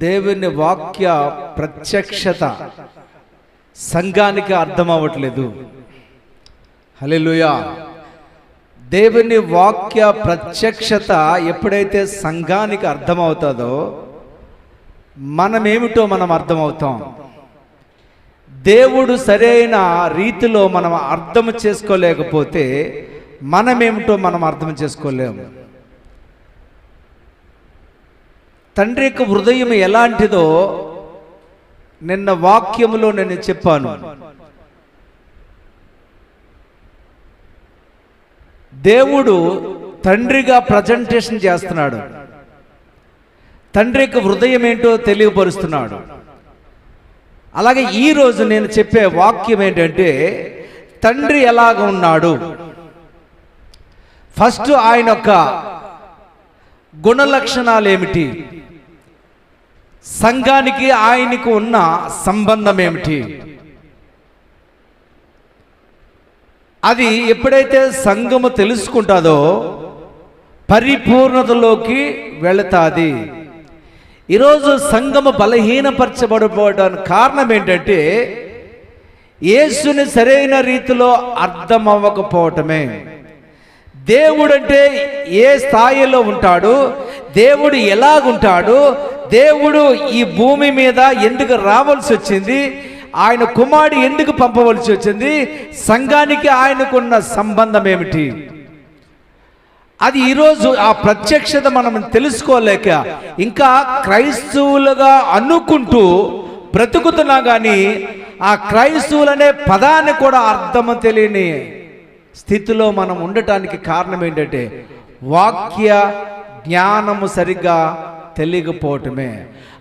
దేవుని వాక్య ప్రత్యక్షత సంఘానికి అర్థం అవ్వట్లేదు. హల్లెలూయా. దేవుని వాక్య ప్రత్యక్షత ఎప్పుడైతే సంఘానికి అర్థమవుతుందో మనమేమిటో మనం అర్థమవుతాం. దేవుడు సరైన రీతిలో మనం అర్థం చేసుకోలేకపోతే మనమేమిటో మనం అర్థం చేసుకోలేము. తండ్రి యొక్క హృదయం ఎలాంటిదో నిన్న వాక్యములో నేను చెప్పాను. దేవుడు తండ్రిగా ప్రజెంటేషన్ చేస్తున్నాడు. తండ్రి యొక్క హృదయం ఏంటో తెలియపరుస్తున్నాడు. అలాగే ఈరోజు నేను చెప్పే వాక్యం ఏంటంటే తండ్రి ఎలాగ ఉన్నాడు. ఫస్ట్ ఆయన యొక్క గుణ లక్షణాలు ఏమిటి, సంఘానికి ఆయనకు ఉన్న సంబంధం ఏమిటి, అది ఎప్పుడైతే సంఘము తెలుసుకుంటుందో పరిపూర్ణతలోకి వెళతాది. ఈరోజు సంఘము బలహీనపరచబడిపోవడానికి కారణం ఏంటంటే యేసుని సరైన రీతిలో అర్థం అవ్వకపోవటమే. దేవుడంటే ఏ స్థాయిలో ఉంటాడు, దేవుడు ఎలాగుంటాడు, దేవుడు ఈ భూమి మీద ఎందుకు రావాల్సి వచ్చింది, ఆయన కుమారుడు ఎందుకు పంపవలసి వచ్చింది, సంఘానికి ఆయనకున్న సంబంధం ఏమిటి, అది ఈరోజు ఆ ప్రత్యక్షత మనం తెలుసుకోలేక ఇంకా క్రైస్తవులుగా అనుకుంటూ బ్రతుకుతున్నా కానీ ఆ క్రైస్తవులనే పదాన్ని కూడా అర్థం తెలియని స్థితిలో మనం ఉండటానికి కారణం ఏంటంటే వాక్య జ్ఞానము సరిగ్గా తెలియకపోవటమే.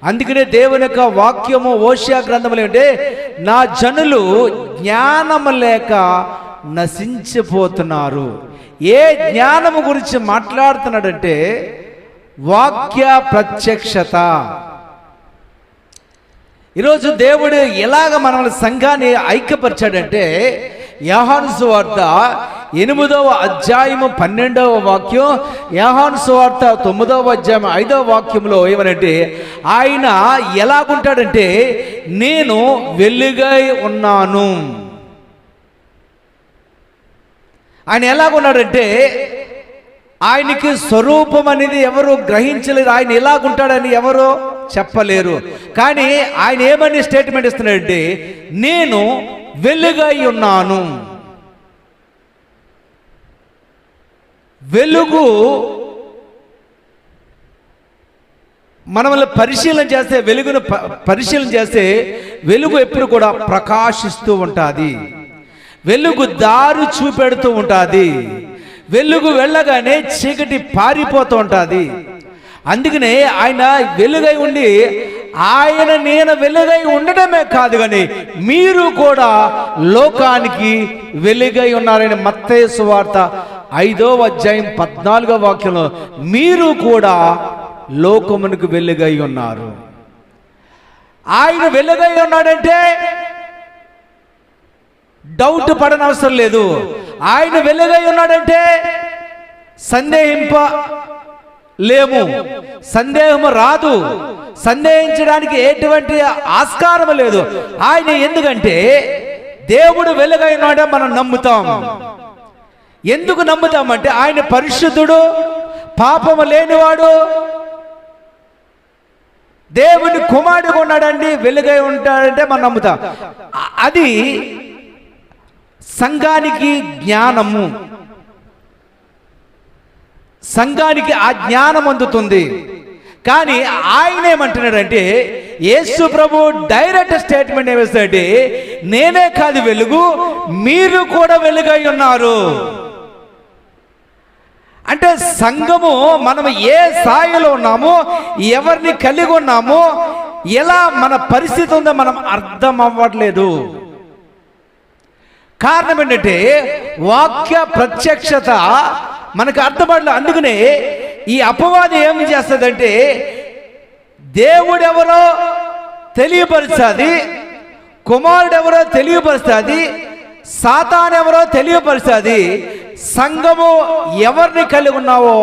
అందుకనే దేవుని యొక్క వాక్యము ఓషియా గ్రంథములు ఏంటంటే నా జనులు జ్ఞానము లేక నశించిపోతున్నారు. ఏ జ్ఞానము గురించి మాట్లాడుతున్నాడంటే వాక్య ప్రత్యక్షత. ఈరోజు దేవుడు ఎలాగ మనల్ని సంఘాన్ని ఐక్యపరిచాడంటే యోహాను సువార్త 8వ అధ్యాయము 12వ వాక్యం, యోహాను సువార్త 9వ అధ్యాయం 5వ వాక్యంలో ఏమనంటే ఆయన ఎలాగుంటాడంటే నేను వెలుగై ఉన్నాను. ఆయన ఎలాగున్నాడంటే ఆయనకి స్వరూపం అనేది ఎవరు గ్రహించలేరు. ఆయన ఎలాగుంటాడని ఎవరు చెప్పలేరు. కానీ ఆయన ఏమని స్టేట్మెంట్ ఇస్తున్నాడంటే నేను వెలుగై ఉన్నాను. వెలుగు మనల్ని పరిశీలన చేస్తే, వెలుగును పరిశీలన చేస్తే వెలుగు ఎప్పుడు కూడా ప్రకాశిస్తూ ఉంటుంది. వెలుగు దారి చూపెడుతూ ఉంటుంది. వెలుగు వెళ్ళగానే చీకటి పారిపోతూ ఉంటుంది. అందుకనే ఆయన వెలుగై ఉండి ఆయన నేను వెలుగై ఉండడమే కాదు కానీ మీరు కూడా లోకానికి వెలుగై ఉన్నారని మత్తయి సువార్త 5వ అధ్యాయం 14వ వాక్యంలో మీరు కూడా లోకమునకు వెలుగై ఉన్నారు. ఆయన వెలుగై ఉన్నాడంటే డౌట్ పడనవసరం లేదు. ఆయన వెలుగై ఉన్నాడంటే లేము, సందేహము రాదు, సందేహించడానికి ఎటువంటి ఆస్కారం లేదు. ఆయన ఎందుకంటే దేవుడు వెలుగై ఉన్నాడే మనం నమ్ముతాం. ఎందుకు నమ్ముతామంటే ఆయన పరిశుద్ధుడు, పాపము లేనివాడు, దేవుని కుమారుడు ఉన్నాడండి, వెలుగై ఉంటాడంటే మనం నమ్ముతాం. అది సంఘానికి జ్ఞానము, సంఘానికి ఆ జ్ఞానం అందుతుంది. కానీ ఆయన ఏమంటున్నాడంటే యేసు ప్రభు డైరెక్ట్ స్టేట్మెంట్ ఏమిస్తాడంటే నేనే కాదు వెలుగు, మీరు కూడా వెలుగై ఉన్నారు. అంటే సంఘము మనం ఏ స్థాయిలో ఉన్నామో, ఎవరిని కలిగి ఉన్నామో, ఎలా మన పరిస్థితి ఉందో మనం అర్థం అవ్వట్లేదు. కారణం ఏంటంటే వాక్య ప్రత్యక్షత మనకు అర్థపడలేదు. అందుకనే ఈ అపవాది ఏం చేస్తుందంటే దేవుడెవరో తెలియపరుస్తుంది, కుమారుడెవరో తెలియపరుస్తుంది, సాతానెవరో తెలియపరుస్తుంది, సంఘము ఎవరిని కలిగి ఉన్నావో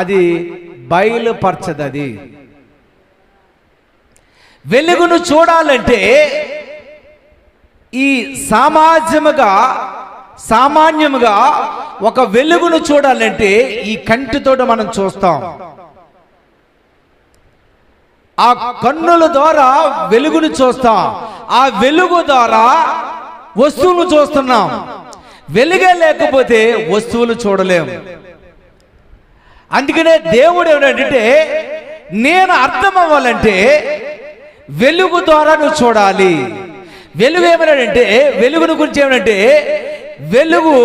అది బయలుపరచదు. అది వెలుగును చూడాలంటే ఈ సామాన్యముగా ఒక వెలుగును చూడాలంటే ఈ కంటితో మనం చూస్తాం. ఆ కన్నుల ద్వారా వెలుగును చూస్తాం. ఆ వెలుగు ద్వారా వస్తువులు చూస్తున్నాం. వెలుగే లేకపోతే వస్తువులు చూడలేము. అందుకనే దేవుడు ఏమిటంటే, నేను అర్థం అవ్వాలంటే వెలుగు ద్వారా నువ్వు చూడాలి. వెలుగు ఏమన్నాడంటే, వెలుగును గురించి ఏమనంటే, వెలుగు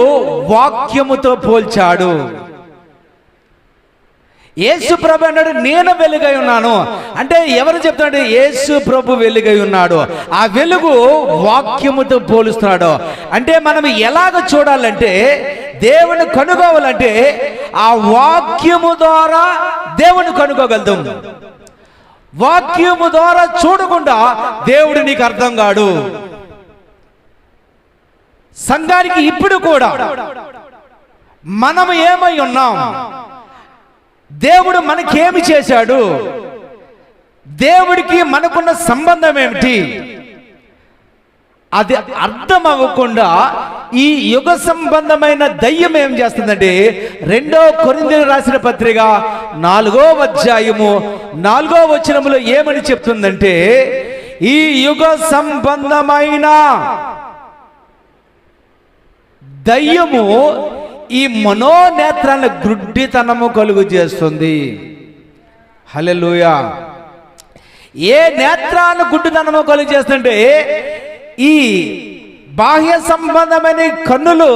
వాక్యముతో పోల్చాడు. యేసు ప్రభు అన్నాడు, నేను వెలుగై ఉన్నాను అంటే ఎవరు చెప్తున్నాడు? యేసు ప్రభు వెలుగై ఉన్నాడు. ఆ వెలుగు వాక్యముతో పోలుస్తున్నాడు. అంటే మనం ఎలాగ చూడాలంటే, దేవుని కనుగోవాలంటే ఆ వాక్యము ద్వారా దేవుని కనుగోగలుగుతాం. వాక్యము ద్వారా చూడకుండా దేవుడు నీకు అర్థం కాడు. సంఘానికి ఇప్పుడు కూడా మనం ఏమై ఉన్నాం, దేవుడు మనకేమి చేశాడు, దేవుడికి మనకున్న సంబంధం ఏమిటి, అది అర్థం అవ్వకుండా ఈ యుగ సంబంధమైన దయ్యం ఏం చేస్తుందంటే, 2 కొరింథీయులకు రాసిన పత్రిక 4వ అధ్యాయము 4వ వచనములో ఏమని చెప్తుందంటే, ఈ యుగ సంబంధమైన దయ్యము ఈ మనోనేత్రాల గుడ్డితనము కలుగు చేస్తుంది. హల్లెలూయా. ఏ నేత్రాలు గుడ్డితనము కలుగు చేస్తుంటే, ఈ బాహ్య సంబంధమైన కన్నులు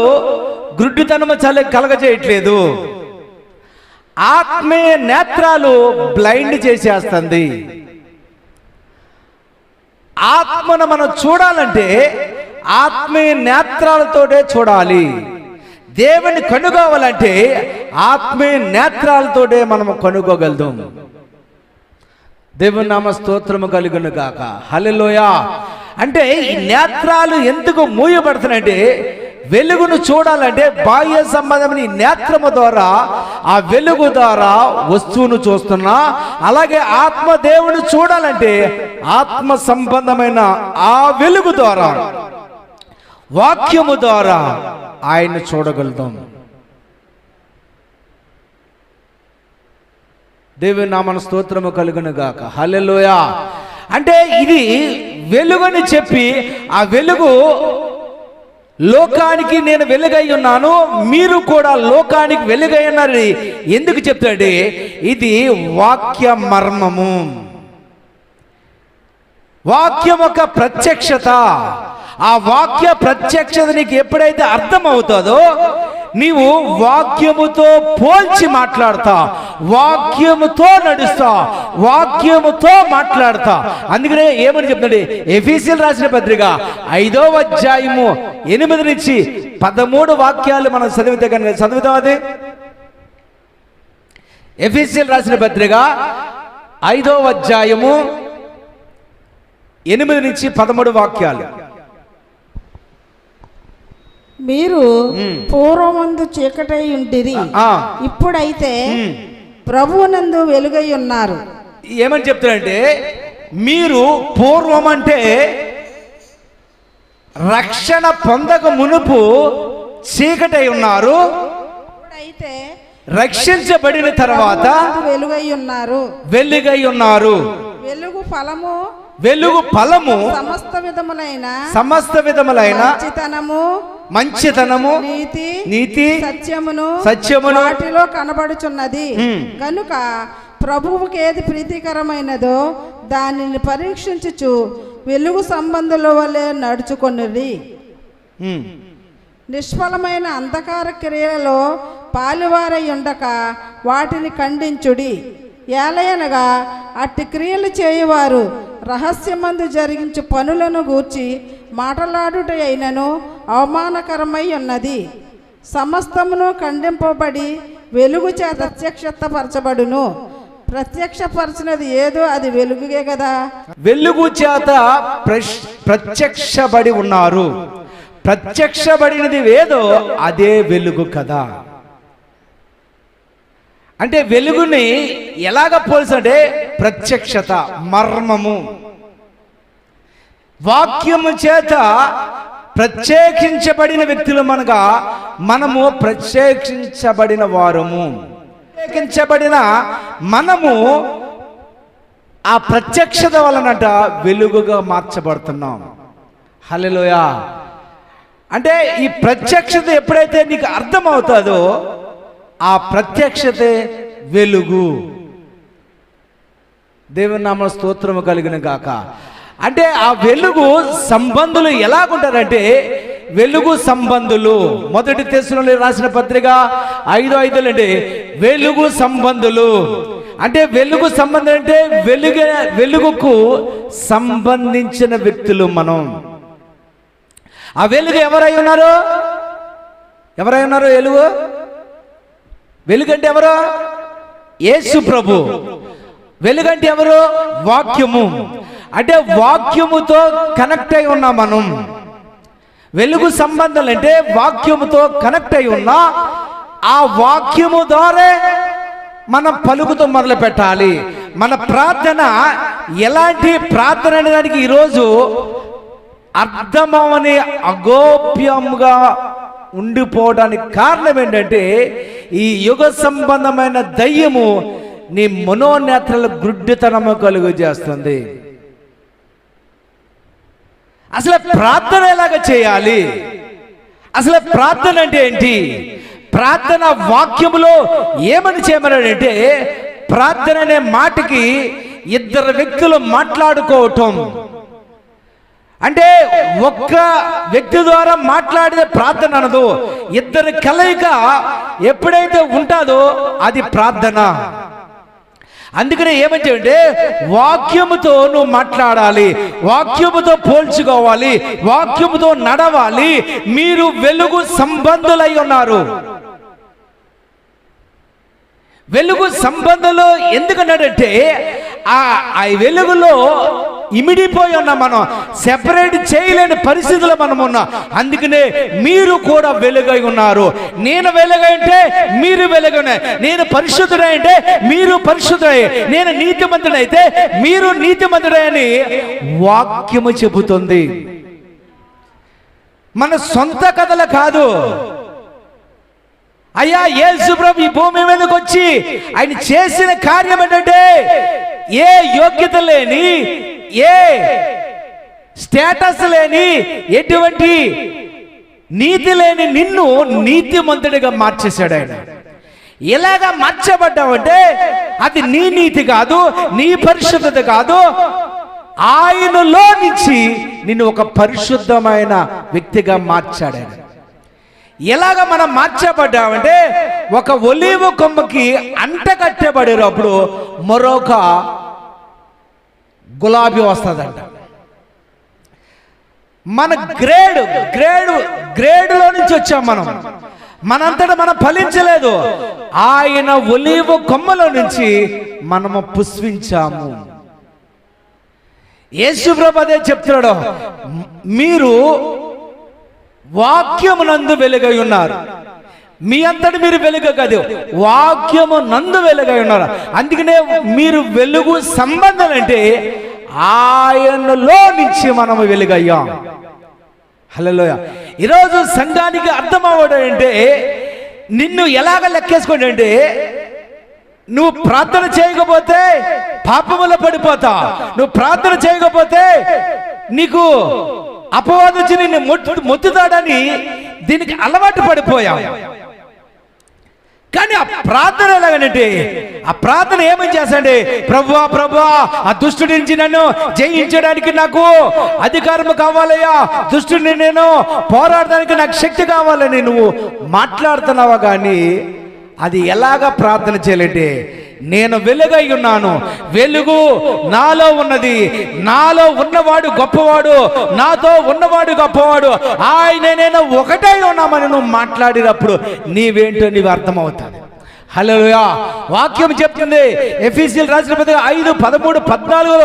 గుడ్డితనము కలగజేయట్లేదు, ఆత్మీయ నేత్రాలు బ్లైండ్ చేసేస్తుంది. ఆత్మను మనం చూడాలంటే ఆత్మీయ నేత్రాలతోటే చూడాలి. దేవుని కనుగోవాలంటే ఆత్మీయ నేత్రాలతోటే మనము కనుగోగలుగుతాం. దేవుని నామ స్తోత్రము కలుగును గాక. హల్లెలూయా. అంటే ఈ నేత్రాలు ఎందుకు మూయబడుతున్నాయంటే, వెలుగును చూడాలంటే బాహ్య సంబంధమైన ఈ నేత్రము ద్వారా, ఆ వెలుగు ద్వారా వస్తువును చూస్తున్నా, అలాగే ఆత్మ దేవుని చూడాలంటే ఆత్మ సంబంధమైన ఆ వెలుగు ద్వారా, వాక్యము ద్వారా ఆయన్ని చూడగలుగుతాం. దేవుని నామన స్తోత్రము కలుగును గాక. హల్లెలూయా. అంటే ఇది వెలుగుని చెప్పి, ఆ వెలుగు లోకానికి నేను వెలుగై ఉన్నాను, మీరు కూడా లోకానికి వెలుగై ఉన్నారని ఎందుకు చెప్తాడే? ఇది వాక్య మర్మము, వాక్యం యొక్క ప్రత్యక్షత. ఆ వాక్య ప్రత్యక్షత నీకు ఎప్పుడైతే అర్థం అవుతుందో, నీవు వాక్యముతో పోల్చి మాట్లాడతా, వాక్యముతో నడుస్తా, వాక్యముతో మాట్లాడతా. అందుకనే ఏమని చెప్తాడు? ఎఫెసీయులకు రాసిన పత్రిక 5వ అధ్యాయము 8 నుంచి 13 వాక్యాలు మనం చదివితే కనుక చదువుతాం. అది ఎఫెసీయులకు రాసిన పత్రిక 5వ అధ్యాయము 8 నుంచి 13 వాక్యాలు. మీరు పూర్వమందు చీకటై ఉంటిరి, ఇప్పుడైతే ప్రభువునందు వెలుగై ఉన్నారు. ఏమని చెప్తారంటే, మీరు పూర్వం అంటే రక్షణ పొందక మునుపు చీకటై ఉన్నారు, ఇప్పుడైతే రక్షించబడిన తర్వాత వెలుగై ఉన్నారు. వెలుగై ఉన్నారు. వెలుగు ఫలము సమస్త విధములైన మంచితనము నీతి సత్యమును వాటిలో కనబడుచున్నది. కనుక ప్రభువుకి ఏది ప్రీతికరమైనదో దానిని పరీక్షించుచు వెలుగు సంబంధుల వలె నడుచుకొనిరి. నిష్ఫలమైన అంధకార క్రియలలో పాలువారై ఉండక వాటిని ఖండించుడి. ఏలయనగా అట్టి క్రియలు చేయువారు రహస్యమందు జరిగించు పనులను గూర్చి మాటలాడుట అయినను అవమానకరమై ఉన్నది. సమస్తమును ఖండింపబడి వెలుగు చేత ప్రత్యక్షపరచబడును. ప్రత్యక్షపరచినది ఏదో అది వెలుగుగే కదా. వెలుగు చేత ప్రత్యక్షబడి ఉన్నారు. ప్రత్యక్షబడినది ఏదో అదే వెలుగు కదా. అంటే వెలుగుని ఎలాగ పోల్చంటే ప్రత్యక్షత, మర్మము. వాక్యము చేత ప్రత్యేకించబడిన వ్యక్తులు మనగా మనము ప్రత్యేకించబడిన వారము. ప్రత్యేకించబడిన మనము ఆ ప్రత్యక్షత వలనట వెలుగుగా మార్చబడుతున్నాం. హల్లెలూయా. అంటే ఈ ప్రత్యక్షత ఎప్పుడైతే నీకు అర్థమవుతుందో ఆ ప్రత్యక్షతే వెలుగు. దేవుని నామ స్తోత్రము కలిగిన గాక. అంటే ఆ వెలుగు సంబంధులు ఎలాగుంటారంటే, వెలుగు సంబంధులు మొదటి తెస్సలోనికీయులకు రాసిన పత్రిక 5:5 అంటే వెలుగు సంబంధులు. అంటే వెలుగు సంబంధం అంటే వెలుగుకు సంబంధించిన వ్యక్తులు మనం. ఆ వెలుగు ఎవరై ఉన్నారు? ఎవరై ఉన్నారు? వెలుగంటే ఎవరు? యేసు ప్రభు. వెలుగంటే ఎవరు? వాక్యము. అంటే వాక్యముతో కనెక్ట్ అయి ఉన్నాం మనం. వెలుగు సంబంధాలు అంటే వాక్యముతో కనెక్ట్ అయి ఉన్నా ఆ వాక్యము ద్వారా మనం పలుకుతూ మొదలు పెట్టాలి. మన ప్రార్థన ఎలాంటి ప్రార్థన అనే దానికి ఈరోజు అర్థమవని అగోప్యంగా ఉండిపోవడానికి కారణం ఏంటంటే, ఈ యుగ సంబంధమైన దయ్యము నీ మనోనేత్రాల గుడ్డితనము కలుగు చేస్తుంది. అసలు ప్రార్థన ఎలాగ చేయాలి? అసలు ప్రార్థన అంటే ఏంటి? ప్రార్థన వాక్యములో ఏమని చేయమన్నాడంటే, ప్రార్థన అనే మాటకి ఇద్దరు వ్యక్తులు మాట్లాడుకోవటం. అంటే ఒక్క వ్యక్తి ద్వారా మాట్లాడితే ప్రార్థన అనదు. ఇద్దరు కలయిక ఎప్పుడైతే ఉంటుందో అది ప్రార్థన. అందుకనే ఏమంటే వాక్యముతో నువ్వు మాట్లాడాలి, వాక్యముతో పోల్చుకోవాలి, వాక్యముతో నడవాలి. మీరు వెలుగు సంబంధులై ఉన్నారు. వెలుగు సంబంధంలో ఎందుకన్నాడంటే, ఆ వెలుగులో ఇమిడిపోయి ఉన్నాం మనం. సెపరేట్ చేయలేని పరిస్థితుల్లో మనం ఉన్నాం. అందుకనే మీరు కూడా వెలుగై ఉన్నారు. నేను వెలుగై అంటే మీరు వెలుగునే. నేను పరిశుద్ధుడై అంటే మీరు పరిశుద్ధుడై. నేను నీతిమంతుడైతే మీరు నీతిమంతుడై అని వాక్యము చెబుతుంది. మన సొంత కథలు కాదు. అయ్యా యేసు ప్రభు ఈ భూమి మీదకి వచ్చి ఆయన చేసిన కార్యం ఏంటంటే, ఏ యోగ్యత లేని, ఏ స్టేటస్ లేని, ఎటువంటి నీతి లేని నిన్ను నీతిమంతుడిగా మార్చేశాడు ఆయన. ఎలాగా మార్చబడ్డావంటే అది నీ నీతి కాదు, నీ పరిశుద్ధత కాదు, ఆయనలో నుంచి నిన్ను ఒక పరిశుద్ధమైన వ్యక్తిగా మార్చాడు ఆయన. ఎలాగ మనం మార్చబడ్డామంటే, ఒక ఒలీవ కొమ్మకి అంట కట్టబడేటప్పుడు మరొక గులాబీ వస్తుందంట. మన గ్రేడ్లో నుంచి వచ్చాం మనం. మనంతటా మనం ఫలించలేదు. ఆయన ఒలీవ కొమ్మలో నుంచి మనము పుష్పించాము. యేసు ప్రభు అదే చెప్తున్నాడు, మీరు వాక్యము నందు వెలుగై ఉన్నారు. మీ అంతటి మీరు వెలుగు కాదు, వాక్యము నందు వెలుగై ఉన్నారు. అందుకనే మీరు వెలుగు సంబంధం అంటే ఆయనలో నుంచి మనము వెలుగయ్యాం. హల్లెలూయా. ఈరోజు సంఘానికి అర్థం అవ్వడం అంటే, నిన్ను ఎలాగ లెక్కేసుకోండి అంటే, నువ్వు ప్రార్థన చేయకపోతే పాపములో పడిపోతా. నువ్వు ప్రార్థన చేయకపోతే నీకు అపవాదం వచ్చి నిన్ను మొత్తుతాడని దీనికి అలవాటు పడిపోయావు. కానీ ఆ ప్రార్థన ఎలాగనంటే, ఆ ప్రార్థన ఏమని చేస్తాండి, ప్రభువా ప్రభువా ఆ దుష్టుడి నుంచి నన్ను జయించడానికి నాకు అధికారం కావాలయ్యా, దుష్టుడిని నేను పోరాడడానికి నాకు శక్తి కావాలని నువ్వు మాట్లాడుతున్నావా. కానీ అది ఎలాగ ప్రార్థన చేయాలంటే, నేను వెలుగై ఉన్నాను, వెలుగు నాలో ఉన్నది, నాలో ఉన్నవాడు గొప్పవాడు, నాతో ఉన్నవాడు గొప్పవాడు, ఆయన నేను ఒకటై ఉన్నామని నువ్వు మాట్లాడినప్పుడు నీవేంటో నీవు అర్థమవుతుంది. హల్లెలూయా. వాక్యం చెప్తుంది, ఎఫెసీయులకు రాసిన పత్రిక 5:13-14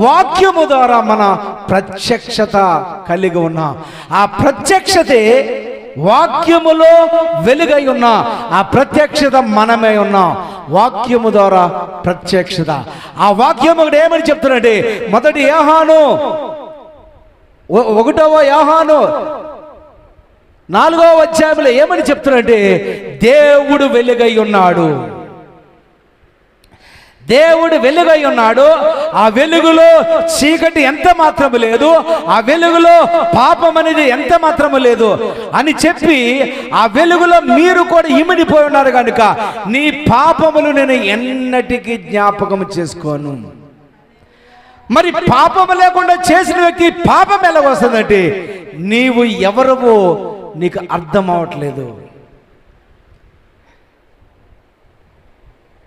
వాక్యము ద్వారా మన ప్రత్యక్షత కలిగి ఉన్నాం. ఆ ప్రత్యక్షతే వాక్యములో వెలుగై ఉన్నా, ఆ ప్రత్యక్షత మనమే ఉన్నాం. వాక్యము ద్వారా ప్రత్యక్షత. ఆ వాక్యము ఏమని చెప్తున్నాడంటే, మొదటి యోహాను ఒకటవ యోహాను 4వ అధ్యాయంలో ఏమని చెప్తున్నాడంటే దేవుడు వెలుగై ఉన్నాడు. దేవుడు వెలుగై ఉన్నాడు. ఆ వెలుగులో చీకటి ఎంత మాత్రము లేదు, ఆ వెలుగులో పాపం అనేది ఎంత మాత్రము లేదు అని చెప్పి ఆ వెలుగులో మీరు కూడా ఇమిడిపోయి ఉన్నారు కనుక నీ పాపములు నేను ఎన్నటికీ జ్ఞాపకం చేసుకోను. మరి పాపము లేకుండా చేసిన వ్యక్తి పాపం ఎలా వస్తుందంటే నీవు ఎవరవో నీకు అర్థం అవట్లేదు.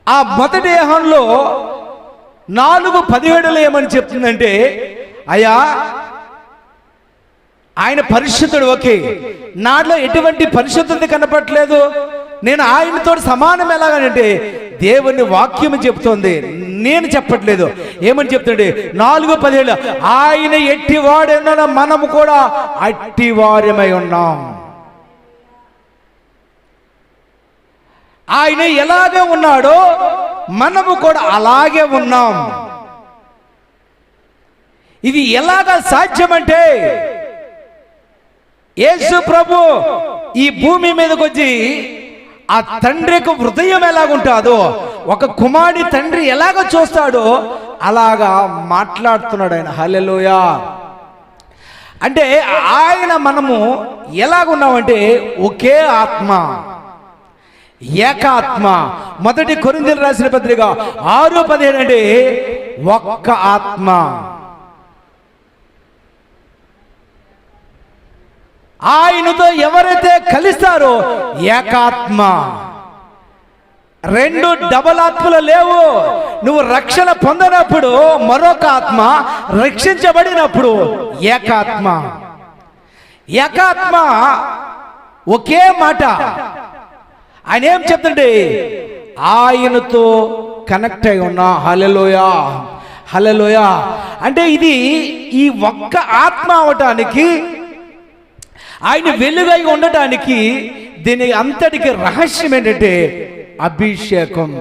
ఆ మొదటి యోహానులో 4:17 ఏమని చెప్తుందంటే, అయ్యా ఆయన పరిశుద్ధుడు, ఓకే, నాలో ఎటువంటి పరిశుద్ధత కనపట్లేదు, నేను ఆయనతో సమానం ఎలాగంటే దేవుని వాక్యం చెప్తోంది, నేను చెప్పట్లేదు. ఏమని చెప్తుంటే 4:17 ఆయన ఎట్టివాడైనా మనము కూడా అట్టివారమై ఉన్నాం. ఆయన ఎలాగే ఉన్నాడో మనము కూడా అలాగే ఉన్నాం. ఇది ఎలాగా సాధ్యమంటే యేసు ప్రభు ఈ భూమి మీదకి వచ్చి ఆ తండ్రికి హృదయం ఎలాగుంటాదో, ఒక కుమారుడి తండ్రి ఎలాగ చూస్తాడో అలాగా మాట్లాడుతున్నాడు ఆయన. హల్లెలూయా. అంటే ఆయన మనము ఎలాగున్నామంటే ఒకే ఆత్మ, ఏకాత్మ. మొదటి కొరింథీయులకు రాసిన పత్రిక 6:17 అంటే ఒక్క ఆత్మ. ఆయనతో ఎవరైతే కలిస్తారో ఏకాత్మ. రెండు డబల్ ఆత్మలు లేవు. నువ్వు రక్షణ పొందినప్పుడు మరొక ఆత్మ, రక్షించబడినప్పుడు ఏకాత్మ. ఏకాత్మ ఒకే మాట. ఆయన ఏం చెప్తుంటే ఆయనతో కనెక్ట్ అయి ఉన్నా. హల్లెలూయా, హల్లెలూయా. అంటే ఇది ఈ ఒక్క ఆత్మ అవటానికి, ఆయన వెలుగై ఉండటానికి దీని అంతటికి రహస్యం ఏంటంటే అభిషేకం.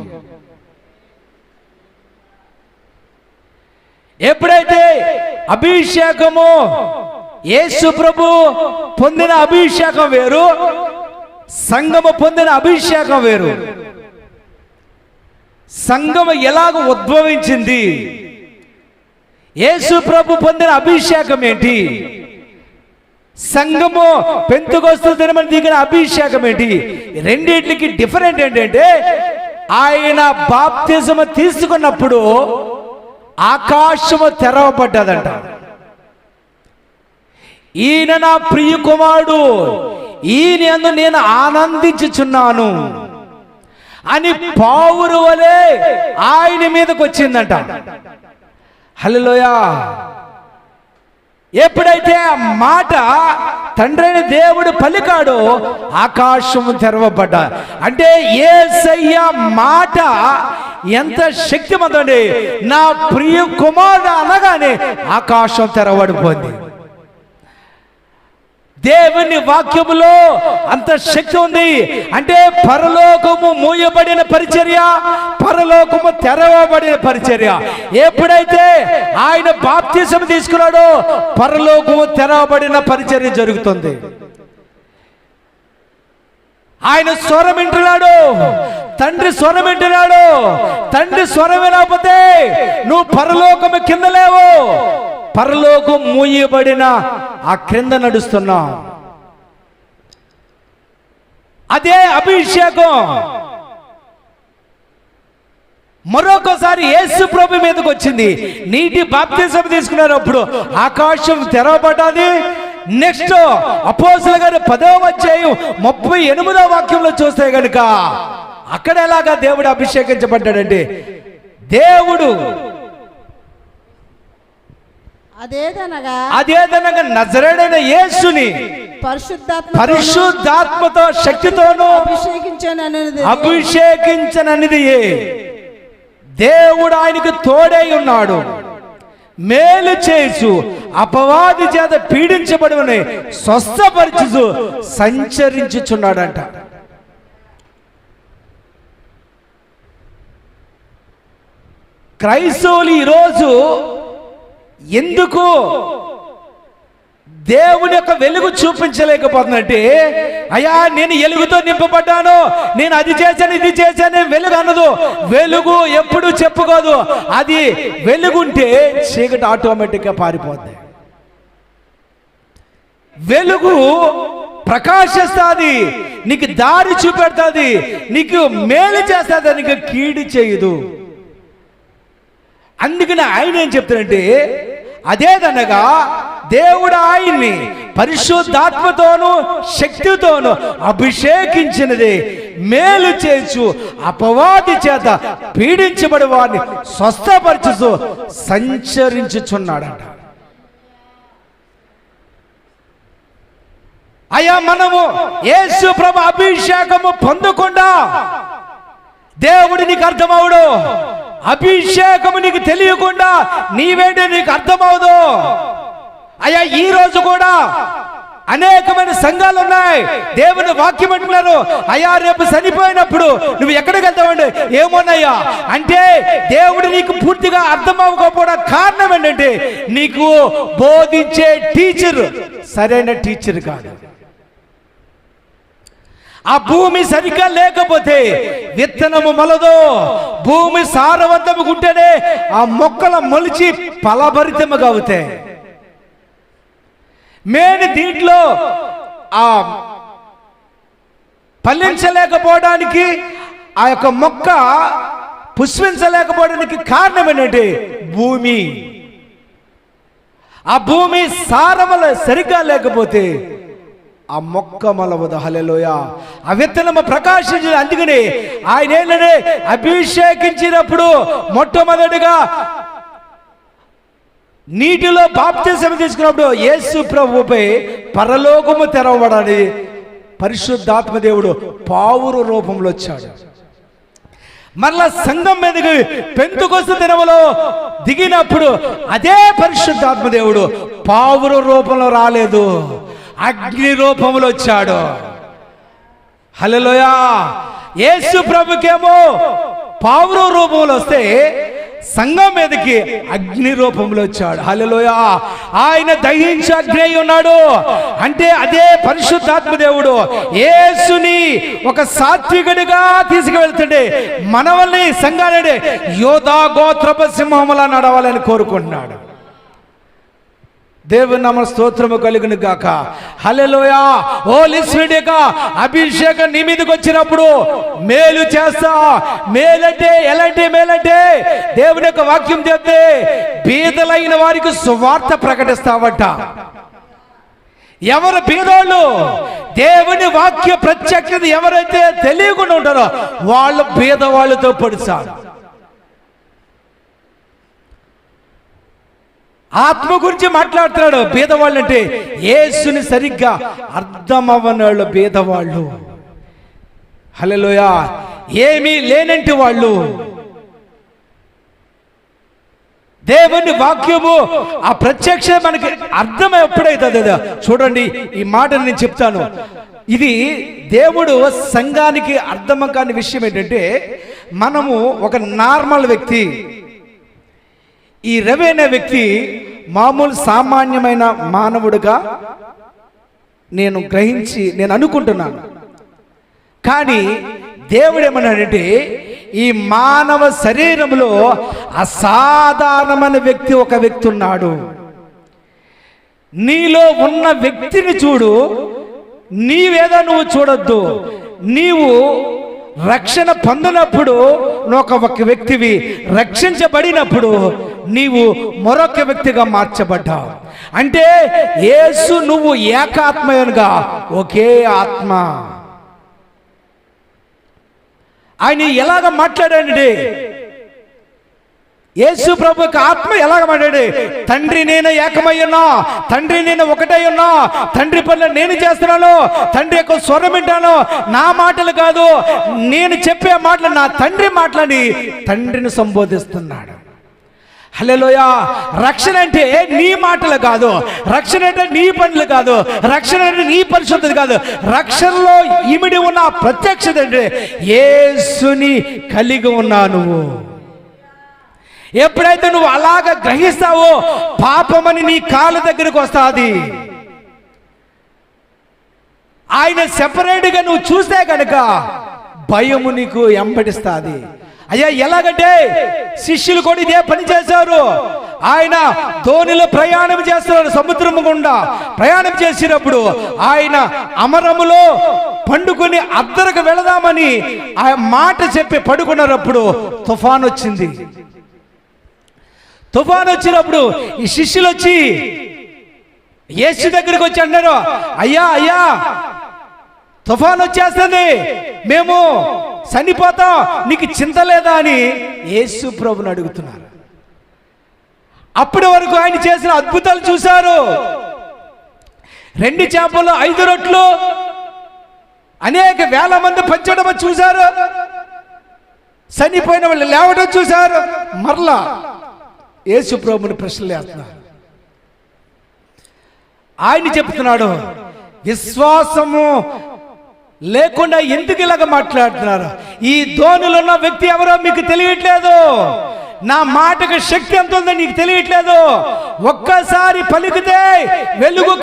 ఎప్పుడైతే అభిషేకము, యేసు ప్రభు పొందిన అభిషేకం వేరు, సంఘము పొందిన అభిషేకం వేరు. సంఘము ఎలాగ ఉద్భవించింది, యేసు ప్రభు పొందిన అభిషేకం ఏంటి, సంఘము పెంతెకొస్తు దినమని దిగిన అభిషేకం ఏంటి, రెండింటికి డిఫరెంట్ ఏంటంటే ఆయన బాప్తిజము తీసుకున్నప్పుడు ఆకాశము తెరవబడ్డదంట. ఈయన నా ప్రియ కుమారుడు, ఈయన నేను ఆనందించుచున్నాను అని పావురు వలె ఆయన మీదకి వచ్చిందంట. హల్లెలూయా. ఎప్పుడైతే ఆ మాట తండ్రైన దేవుడు పలికాడో ఆకాశము తెరవబడ్డా. అంటే యేసయ్య మాట ఎంత శక్తిమంతండి. నా ప్రియ కుమారుడు అనగానే ఆకాశం తెరవబడిపోయింది. దేవుని వాక్యములో అంత శక్తి ఉంది. అంటే పరలోకము మూయబడిన పరిచర్య, పరలోకము తెరవబడిన పరిచర్య. ఎప్పుడైతే ఆయన బాప్తిజం తీసుకున్నాడో పరలోకము తెరవబడిన పరిచర్య జరుగుతుంది. ఆయన స్వరం వింటున్నాడు, తండ్రి స్వరం వింటున్నాడు. తండ్రి స్వరం వినకపోతే నువ్వు పరలోకము కింద లేవు, పరలోకం మూయబడిన ఆ క్రింద నడుస్తున్నా. అదే అభిషేకం మరొకసారి యేసు ప్రభు మీదకి వచ్చింది. నీటి బాప్తిజం తీసుకున్నప్పుడు ఆకాశం తెరవబడ్డది. నెక్స్ట్ అపోస్తలుల గారి 10వ అధ్యాయం 38వ వాక్యంలో చూస్తే గనుక అక్కడ ఎలాగా దేవుడు అభిషేకించబడ్డాడంటే, దేవుడు అదేదనగా నజరేయుడైన యేసుని పరిశుద్ధాత్మతో శక్తితోనూ అభిషేకించననిది దేవుడు ఆయనకు తోడై ఉన్నాడు. మేలు చేసు అపవాది చేత పీడించబడుని స్వస్థపరచు సంచరించుచున్నాడంట. క్రైస్తవులు ఈరోజు ఎందుకు దేవుని యొక్క వెలుగు చూపించలేకపోతుందంటే, అయ్యా నేను వెలుగుతో నింపబడ్డాను, నేను అది చేశాను ఇది చేశాను వెలుగు అన్నదు. వెలుగు ఎప్పుడు చెప్పుకోదు. అది వెలుగుంటే చీకటి ఆటోమేటిక్గా పారిపోద్ది. వెలుగు ప్రకాశిస్తుంది, నీకు దారి చూపెడుతుంది, నీకు మేలు చేస్తుంది, నీకు కీడు చేయదు. అందుకని ఆయన ఏం చెప్తాడంటే, అదేదనగా దేవుడు ఆయన్ని పరిశుద్ధాత్మతోను శక్తితోను అభిషేకించినది మేలు చేయొచ్చు, అపవాది చేత పీడించబడి వారిని స్వస్థపరచుతూ సంచరించుచున్నాడంట. అయ్యా మనము యేసు ప్రభు అభిషేకము పొందకుండా దేవుడు నీకు అర్థమవుడు. అభిషేకము నీకు తెలియకుండా నీవేంటి నీకు అర్థమవుదు. అయ్యా ఈ రోజు కూడా అనేకమైన సంఘాలు ఉన్నాయి, దేవుని వాక్యం అంటున్నారు. అయ్యా రేపు చనిపోయినప్పుడు నువ్వు ఎక్కడికి వెళ్తావండి? ఏమోనయ్యా అంటే దేవుడు నీకు పూర్తిగా అర్థం అవ్వకపోవడం కారణం ఏంటంటే, నీకు బోధించే టీచర్ సరైన టీచర్ కాదు. ఆ భూమి సరిగ్గా లేకపోతే విత్తనము మొలదు. భూమి సారవంతముగా ఉంటేనే ఆ మొక్కలు మొలిచి ఫలభరితముగా అవుతాయి. మేని దీంట్లో ఆ ఫలించలేకపోవడానికి, ఆ యొక్క మొక్క పుష్పించలేకపోవడానికి కారణం ఏంటంటే భూమి. ఆ భూమి సారములు సరిగ్గా లేకపోతే ఆ మొక్క మలవదు. హల్లెలూయా. ఆ విత్తనము ప్రకాశించింది. అందుకని ఆయన ఏంటంటే అభిషేకించినప్పుడు మొట్టమొదటిగా నీటిలో బాప్తిసం తీసుకున్నప్పుడు యేసు ప్రభుపై పరలోకము తెరవబడాలి. పరిశుద్ధాత్మ దేవుడు పావురు రూపంలో వచ్చాడు. మరలా సంఘం మీదకి పెంతుకొస్తు దినములో దిగినప్పుడు అదే పరిశుద్ధాత్మ దేవుడు పావురు రూపంలో రాలేదు, అగ్ని రూపంలో వచ్చాడు. హల్లెలూయా. యేసు ప్రభుకేమో పావురు రూపంలో వస్తే సంఘం మీదకి అగ్ని రూపంలో వచ్చాడు. హల్లెలూయా. ఆయన దహించి అగ్ని అయి ఉన్నాడు. అంటే అదే పరిశుద్ధాత్మ దేవుడు యేసుని ఒక సాత్వికుడిగా తీసుకువెళ్తుండే మనవల్ని సంఘాన్ని యోధా గోత్రపు సింహములా నడవాలని కోరుకుంటున్నాడు. దేవుని నామ స్తోత్రము కలుగును గాక. హల్లెలూయా. హోలీ స్పిరిట్ అభిషేకం నీ మీదకి వచ్చినప్పుడు మేలు చేస్తా. మేలంటే ఎలాంటి మేలంటే దేవుని యొక్క వాక్యం చెప్తే బీదలైన వారికి సువార్త ప్రకటిస్తావట. ఎవరు బీదోళ్ళు? దేవుని వాక్య ప్రత్యక్షత ఎవరైతే తెలియకుండా ఉంటారో వాళ్ళు బీదవాళ్ళతో పొడిచారు. ఆత్మ గురించి మాట్లాడుతున్నాడు. బీదవాళ్ళు అంటే యేసుని సరిగ్గా అర్థం అవ్వని వాళ్ళు బీదవాళ్ళు. హల్లెలూయా. ఏమీ లేనంటి వాళ్ళు. దేవుని వాక్యము ఆ ప్రత్యక్ష మనకి అర్థం ఎప్పుడైతుంది చూడండి. ఈ మాట నేను చెప్తాను. ఇది దేవుడు సంఘానికి అర్థం కాని విషయం ఏంటంటే, మనము ఒక నార్మల్ వ్యక్తి, ఈ రవి అనే వ్యక్తి మామూలు సామాన్యమైన మానవుడిగా నేను అనుకుంటున్నాను. కానీ దేవుడు ఏమన్నాడంటే, ఈ మానవ శరీరంలో అసాధారణమైన వ్యక్తి ఒక వ్యక్తి ఉన్నాడు. నీలో ఉన్న వ్యక్తిని చూడు, నీవేదో నువ్వు చూడొద్దు. నీవు రక్షణ పొందినప్పుడు నువ్వు ఒక వ్యక్తివి, రక్షించబడినప్పుడు నీవు మరొక వ్యక్తిగా మార్చబడ్డావు. అంటే యేసు నువ్వు ఏకాత్మయునిగా ఒకే ఆత్మ. ఆయన ఎలాగ మాట్లాడండి? యేసు ప్రభు యొక్క ఆత్మ ఎలాగ మాట్లాడి, తండ్రి నేను ఏకమై ఉన్నా, తండ్రి నేను ఒకటై ఉన్నా, తండ్రి పనులు నేను చేస్తున్నాను, తండ్రి యొక్క స్వరం వింటాను, నా మాటలు కాదు, నేను చెప్పే మాటలు నా తండ్రి మాటలని తండ్రిని సంబోధిస్తున్నాడు. హల్లెలూయా. రక్షణ అంటే నీ మాటలు కాదు, రక్షణ అంటే నీ పనులు కాదు, రక్షణ అంటే నీ పరిశుద్ధత కాదు. రక్షణలో ఇమిడి ఉన్న ప్రత్యక్షత అంటే యేసుని కలిగి ఉన్నా నువ్వు. ఎప్పుడైతే నువ్వు అలాగ గ్రహిస్తావో పాపమని నీ కాళ్ళ దగ్గరకు వస్తుంది. ఆయన సెపరేట్గా నువ్వు చూస్తే కనుక భయము నీకు ఎంబడిస్తుంది. అయ్యా ఎలాగంటే శిష్యులు కూడా ఇదే పని చేశారు. ఆయన ధోనిలో ప్రయాణం చేస్తున్నారు, సముద్రము గుండా ప్రయాణం చేసినప్పుడు ఆయన అమరములో పండుకొని అద్దరకు వెళదామని ఆ మాట చెప్పి పడుకున్నప్పుడు తుఫాన్ వచ్చింది. తుఫాన్ వచ్చినప్పుడు ఈ శిష్యులు వచ్చి యేసు దగ్గరికి వచ్చి అన్నారు, అయ్యా అయ్యా తుఫాన్ వచ్చేస్తుంది, మేము చనిపోతాం, నీకు చింత లేదా అని యేసు ప్రభుని అడుగుతున్నారు. అప్పటి వరకు ఆయన చేసిన అద్భుతాలు చూశారు. 2 చేపలు 5 రొట్లు అనేక వేల మంది పంచడం చూశారు. చనిపోయిన వాళ్ళు లేవడం చూశారు. మరలా యేసు ప్రభుని ప్రశ్నలు వేస్తున్నారు. ఆయన చెప్తున్నాడు, విశ్వాసము లేకుండా ఎందుకు ఇలాగ మాట్లాడుతున్నారు? ఈ ధోనిలో ఉన్న వ్యక్తి ఎవరో మీకు తెలియట్లేదు. నా మాటకు శక్తి ఎంత ఉందో నీకు తెలియట్లేదు. ఒక్కసారి పలికితే వెలుగు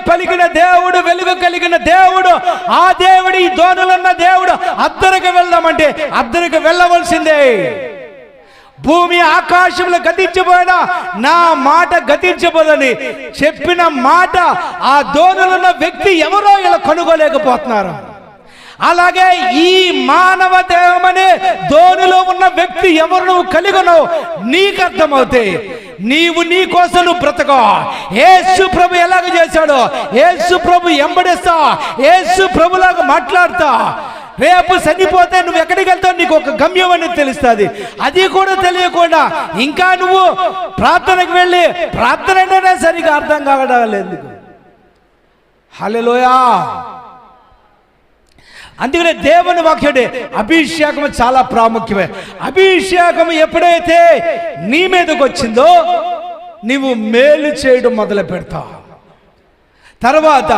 పలికిన దేవుడు, వెలుగు కలిగిన దేవుడు, ఆ దేవుడు ఈ ధోనిలో ఉన్న దేవుడు అద్దరికి వెళ్దామంటే అద్దరికి వెళ్ళవలసిందే. భూమి ఆకాశంలో గతించబోయినా నా మాట గతించబోదని చెప్పిన మాట ఆ ధోనిలో ఉన్న వ్యక్తి ఎవరో ఇలా కనుగోలేకపోతున్నారు. అలాగే ఈ మానవ దేహమనే ధోనిలో ఉన్న వ్యక్తి ఎవరు నువ్వు కలిగను నీకు అర్థమవుతే నీవు నీ కోసం నువ్వు బ్రతక. యేసు ప్రభు ఎలాగ చేశాడో యేసు ప్రభు ఎంబడిస్తా, యేసు ప్రభులాగా మాట్లాడతా. రేపు చనిపోతే నువ్వు ఎక్కడికి వెళ్తావు నీకు ఒక గమ్యం అనేది తెలుస్తుంది. అది కూడా తెలియకుండా ఇంకా నువ్వు ప్రార్థనకు వెళ్ళి ప్రార్థన అంటేనే సరిగా అర్థం కావడం లేదు. హల్లెలూయా. అందుకనే దేవుని వాక్యుడే అభిషేకం చాలా ప్రాముఖ్యమే. అభిషేకం ఎప్పుడైతే నీ మీదకి వచ్చిందో నీవు మేలు చేయడం మొదలు పెడతావు. తర్వాత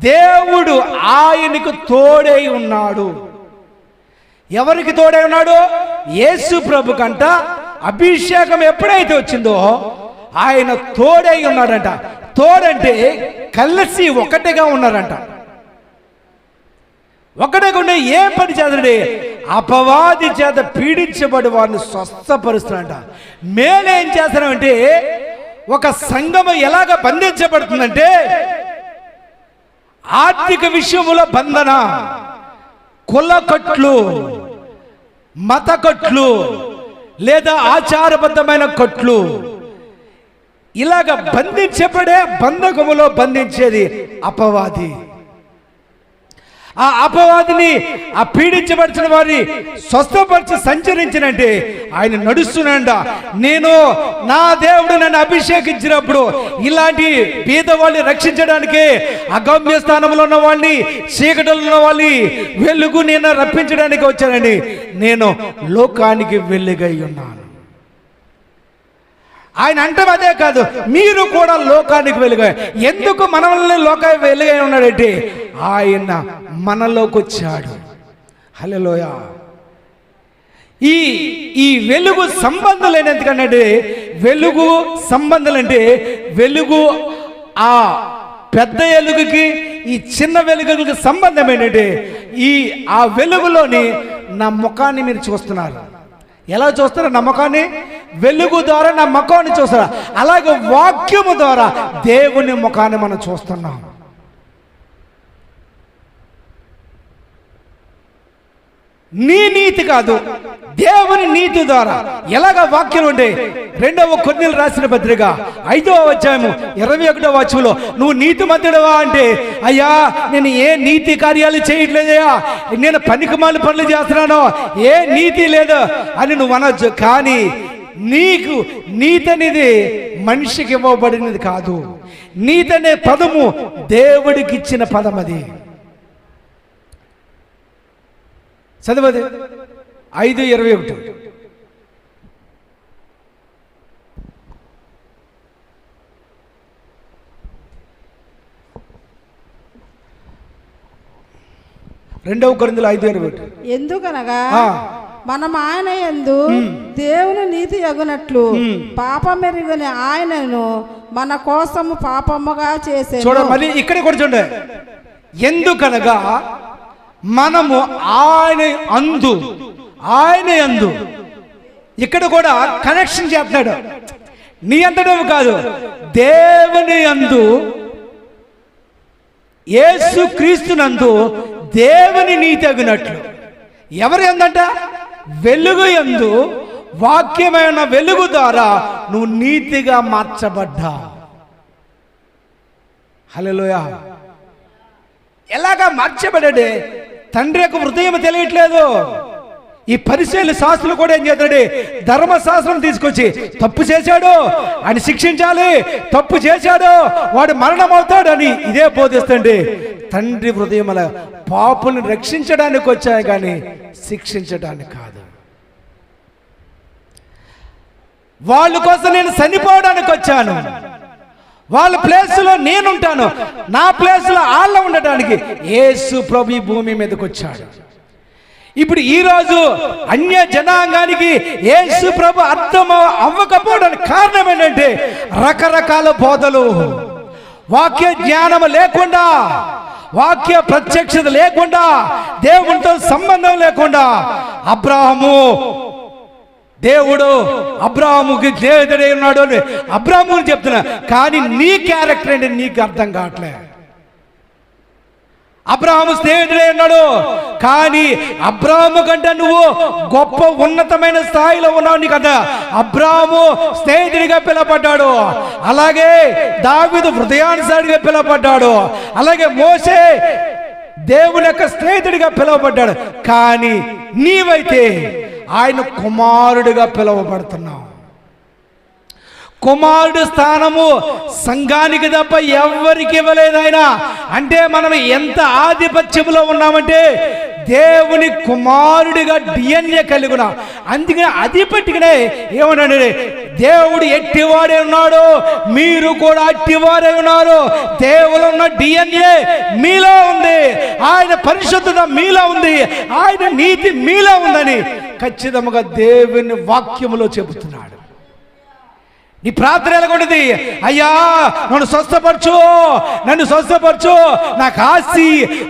దేవుడు ఆయనకు తోడై ఉన్నాడు. ఎవరికి తోడై ఉన్నాడు? యేసు ప్రభు కంట అభిషేకం ఎప్పుడైతే వచ్చిందో ఆయన తోడై ఉన్నాడంట. తోడంటే కలిసి ఒకటిగా ఉన్నారంట. ఒకటే ఉండే ఏం పని చేస్తాడే? అపవాది చేత పీడించబడి వారిని స్వస్థపరుస్తాడంట. మేలేం చేస్తానంటే ఒక సంఘము ఎలాగ బంధించబడుతుందంటే ఆర్థిక విషయముల బంధన, కుల కట్లు, మత కట్లు లేదా ఆచారబద్ధమైన కట్లు, ఇలాగ బంధించబడే బంధకములో బంధించేది అపవాది. ఆ అపవాదిని ఆ పీడించబడిన వారిని స్వస్థపరిచి సంచరించినంటే ఆయన నడుస్తున్నాడ. నేను నా దేవుడు నన్ను అభిషేకించినప్పుడు ఇలాంటి పేదవాళ్ళని రక్షించడానికి, అగమ్య స్థానంలో ఉన్న వాళ్ళని, చీకటిలో ఉన్న వాళ్ళని వెలుగు నేను రప్పించడానికి వచ్చానండి. నేను లోకానికి వెలుగై ఉన్నాను. ఆయన అంటే అదే కాదు, మీరు కూడా లోకానికి వెలుగై. ఎందుకు మనల్ని లోకానికి వెలుగై ఉన్నాడంటే ఆయన మనలోకి వచ్చాడు. హల్లెలూయా. ఈ వెలుగు సంబంధాలు ఎందుకంటే వెలుగు సంబంధాలు అంటే వెలుగు ఆ పెద్ద వెలుగుకి ఈ చిన్న వెలుగుకి సంబంధం ఏంటంటే ఆ వెలుగులోని నా ముఖాన్ని మీరు చూస్తున్నారు. ఎలా చూస్తారా? నా ముఖాన్ని వెలుగు ద్వారా నా ముఖాన్ని చూస్తారా? అలాగే వాక్యము ద్వారా దేవుని ముఖాన్ని మనం చూస్తున్నాం. నీ నీతి కాదు, దేవుని నీతి ద్వారా. ఎలాగ వాక్యం ఉంటే 2వ కొరింథీయులకు రాసిన పత్రిక 5వ అధ్యాయము 21వ వచనంలో నువ్వు నీతిమంతుడవా అంటే, అయ్యా నేను ఏ నీతి కార్యాలు చేయట్లేదయ్యా, నేను పనికిమాలిన పనులు చేస్తున్నాను, ఏ నీతి లేదు అని నువ్వు అనొచ్చు. కానీ నీకు నీతి అనేది మనిషికి ఇవ్వబడినది కాదు. నీతి అనే పదము దేవుడికి ఇచ్చిన పదం. అది చదవది 5:21. రెండవ కొరింథీయులు 5:21. ఎందుకనగా మనం ఆయన యందు దేవుని నీతి యగునట్లు పాపమెరుగని ఆయనను మన కోసము పాపముగా చేసే. చూడ మళ్ళీ ఇక్కడ కూడా చూడండి, ఎందుకనగా మనము ఆయన యందు ఇక్కడ కూడా కనెక్షన్ చేస్తున్నాడు. నీ అంతటం కాదు, దేవుని యందు, యేసు క్రీస్తునందు దేవుని నీతి అగినట్లు. ఎవరి యందంట? వెలుగు యందు, వాక్యమైన వెలుగు ద్వారా నువ్వు నీతిగా మార్చబడ్డా. హల్లెలూయా. ఎలాగా మార్చబడ్డాడే? తండ్రి యొక్క హృదయం తెలియట్లేదు. ఈ పరిశీలన శాస్త్రులు కూడా ఏం చేస్తాడు? ధర్మశాస్త్రం తీసుకొచ్చి తప్పు చేశాడు అని శిక్షించాలి, తప్పు చేశాడు వాడు మరణం అవుతాడు అని ఇదే బోధిస్తుంది. తండ్రి హృదయం అలా పాపుల్ని రక్షించడానికి వచ్చాయి కానీ శిక్షించడానికి కాదు. వాళ్ళ కోసం నేను చనిపోవడానికి వచ్చాను, వాళ్ళ ప్లేస్లో నేనుంటాను, నా ప్లేస్లో వాళ్ళ ఉండడానికి యేసు ప్రభు ఈ భూమి మీదకి వచ్చాడు. ఇప్పుడు ఈరోజు అన్య జనాంగానికి యేసు ప్రభు అర్థం అవ్వకపోవడానికి కారణం ఏంటంటే రకరకాల బోధలు, వాక్య జ్ఞానం లేకుండా, వాక్య ప్రత్యక్షత లేకుండా, దేవునితో సంబంధం లేకుండా అబ్రాహాము దేవుడు అబ్రాహాముకి స్నేహితుడే ఉన్నాడు అని అబ్రాహాము చెప్తున్నా, కానీ నీ క్యారెక్టర్ ఏంటి నీకు అర్థం కావట్లే. అబ్రాహాము స్నేహితుడే ఉన్నాడు, కానీ అబ్రాహాము కంటే నువ్వు గొప్ప ఉన్నతమైన స్థాయిలో ఉన్నావు. నీకు అర్థం. అబ్రాహాము స్నేహితుడిగా పిలవబడ్డాడు, అలాగే దావీదు హృదయానుసారిగా పిలవబడ్డాడు, అలాగే మోషే దేవుని యొక్క స్నేహితుడిగా పిలువబడ్డాడు. కానీ నీవైతే ఆయన కుమారుడిగా పిలువబడుతున్నావు. కుమారుడు స్థానము సంఘానికి తప్ప ఎవరికి ఇవ్వలేదు ఆయన. అంటే మనం ఎంత ఆధిపత్యంలో ఉన్నామంటే దేవుని కుమారుడిగా డిఎన్ఏ కలిగి ఉన్నాం. అందుకని అధిపతిగానే ఏమన్నాడు? దేవుడు ఎట్టివాడే ఉన్నాడు, మీరు కూడా అట్టివారే ఉన్నారు. దేవుడు ఉన్న డిఎన్ఏ మీలో ఉంది, ఆయన పరిశుద్ధత మీలో ఉంది, ఆయన నీతి మీలో ఉందని ఖచ్చితంగా దేవుని వాక్యములో చెబుతున్నాడు. నీ ప్రార్థన ఎలాగొంటుంది? అయ్యా నన్ను స్వస్థపరచు, నన్ను స్వస్థపరచు, నాకు ఆస్తి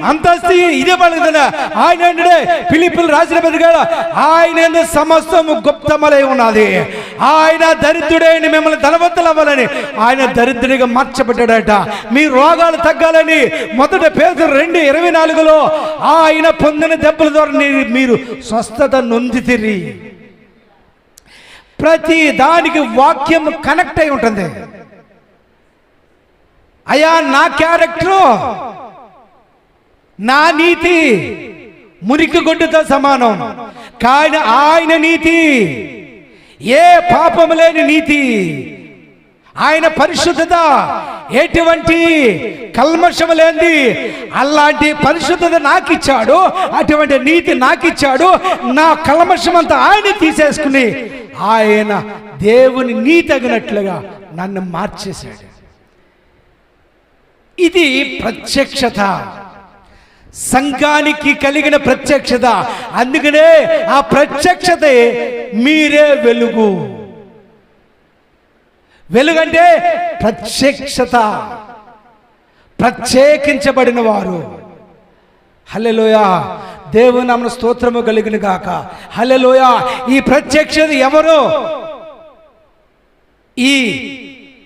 అంతస్తి ఇదే పలుకుతున్నా. ఆయన అంటే ఫిలిప్పీలు రాసిన పత్రిక, ఆయన సమస్తము గుప్తమలై ఉన్నది, ఆయన దరిద్రుడైన మిమ్మల్ని ధనవంతులు అవ్వాలని ఆయన దరిద్రుడిగా మార్చబడ్డాడట. మీ రోగాలు తగ్గాలని మొదట పేతురు 2:24 ఆయన పొందిన దెబ్బల ద్వారా మీరు స్వస్థత నొందితిరి. ప్రతి దానికి వాక్యం కనెక్ట్ అయి ఉంటుంది. అయ్యా నా క్యారెక్టరు, నా నీతి మురికి గుడ్డతో సమానం, కానీ ఆయన నీతి ఏ పాపము లేని నీతి, ఆయన పరిశుద్ధత ఎటువంటి కల్మషం లేనిది. అలాంటి పరిశుద్ధత నాకు ఇచ్చాడు, అటువంటి నీతి నాకు ఇచ్చాడు. నా కల్మషం అంతా ఆయన తీసేసుకుని ఆయన దేవుని నీతి తగినట్లుగా నన్ను మార్చేశాడు. ఇది ప్రత్యక్షత, సంఘానికి కలిగిన ప్రత్యక్షత. అందుకనే ఆ ప్రత్యక్షతే మీరే వెలుగు. వెలుగంటే ప్రత్యక్షత, ప్రత్యేకించబడిన వారు. హల్లెలూయా. దేవుని నామమున స్తోత్రము కలిగిన గాక. హల్లెలూయా. ఈ ప్రత్యక్షత ఎవరు ఈ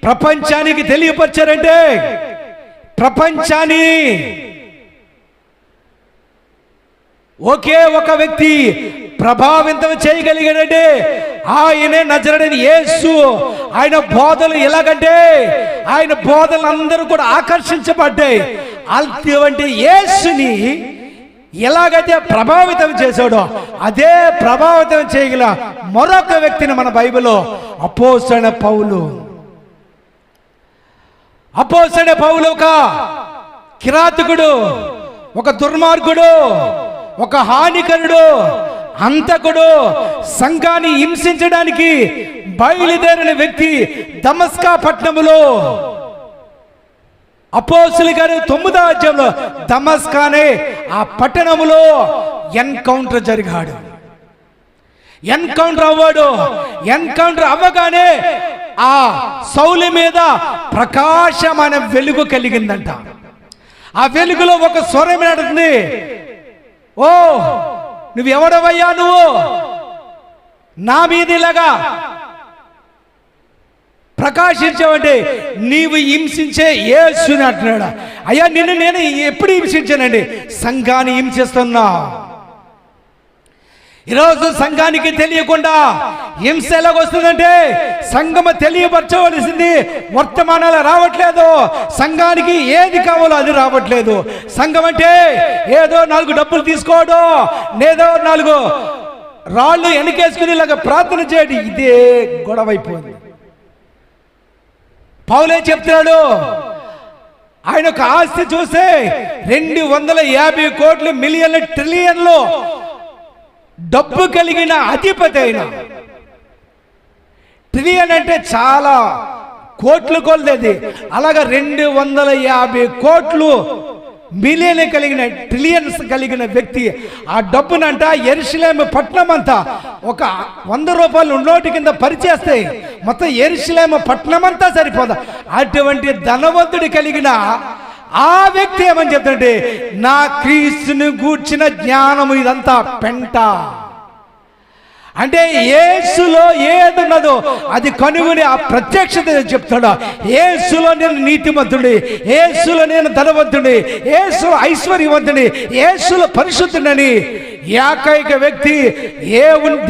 ప్రపంచానికి తెలియపరిచారంటే, ప్రపంచాన్ని ఒకే ఒక వ్యక్తి ప్రభావితం చేయగలిగాడంటే ఆయనే నజరేయుడైన యేసు. ఆయన బోధలు ఎలాగంటే ఆయన బోధలు అందరూ కూడా ఆకర్షించబడ్డాయి. అటువంటి యేసుని ఎలాగైతే ప్రభావితం చేశాడో అదే ప్రభావితం చేయగల మరొక వ్యక్తిని మన బైబిల్లో అపోస్తలుడైన పౌలు. అపోస్తలుడైన పౌలు ఒక కిరాతకుడు, ఒక దుర్మార్గుడు, ఒక హానికరుడు, హంతకుడు, సంఘాన్ని హింసించడానికి బయలుదేరిన వ్యక్తి. దమస్కా పట్టణములో అపోస్తలుల గారు 9వ అధ్యాయంలో దమస్కానే ఆ పట్టణములో ఎన్కౌంటర్ జరిగాడు. ఎన్కౌంటర్ అవ్వాడు. ఎన్కౌంటర్ అవ్వగానే ఆ సౌలు మీద ప్రకాశమైన వెలుగు కలిగిందంట. ఆ వెలుగులో ఒక స్వరం నడుతుంది, ఓ నువ్వు ఎవడవయ్యా, నువ్వు నా మీద ఇలాగా ప్రకాశించావంటే నీవు హింసించే యేసుని అంటున్నాడు. అయ్యా నిన్ను నేను ఎప్పుడు హింసించానండి? సంఘాన్ని హింసిస్తున్నా. ఈరోజు సంఘానికి తెలియకుండా హింస ఎలాగొస్తుందంటే సంఘము తెలియపరచవలసింది వర్తమానాలు రావట్లేదు, సంఘానికి ఏది కావాలో అది రావట్లేదు. సంఘం అంటే ఏదో 4 డబ్బులు తీసుకోవడం, ఏదో 4 రాళ్ళు వెనకేసుకుని ఇలాగ ప్రార్థన చేయడం, ఇదే గొడవైపోయింది. పౌలే చెప్తున్నాడు, ఆయన ఒక ఆస్తి చూస్తే 250 కోట్లు, మిలియన్లు, ట్రిలియన్లు డబ్బు కలిగిన అధిపతి అయిన. ట్రిలియన్ అంటే చాలా కోట్లు కొలది, అలాగా 250 కోట్లు, మిలియన్ కలిగిన, ట్రిలియన్స్ కలిగిన వ్యక్తి. ఆ డబ్బునంట యెరూషలేము పట్టణం అంతా ఒక 100 రూపాయలు నోటి కింద పరిచేస్తే మొత్తం యెరూషలేము పట్టణం అంతా సరిపోదా. అటువంటి ధనవంతుడి కలిగిన ఆ వ్యక్తి ఏమని చెప్తాడంటే, నా క్రీస్తుని గూర్చిన జ్ఞానము ఇదంతా పెంట. అంటే యేసులో ఏదున్నదో అది కనుగొని ఆ ప్రత్యక్షత చెప్తాడు. యేసులో నేను నీతిమంతుడి, యేసులో నేను ధనవంతుడి, యేసులో ఐశ్వర్యవంతుడి, యేసులో పరిశుద్ధుడని ఏకైక వ్యక్తి,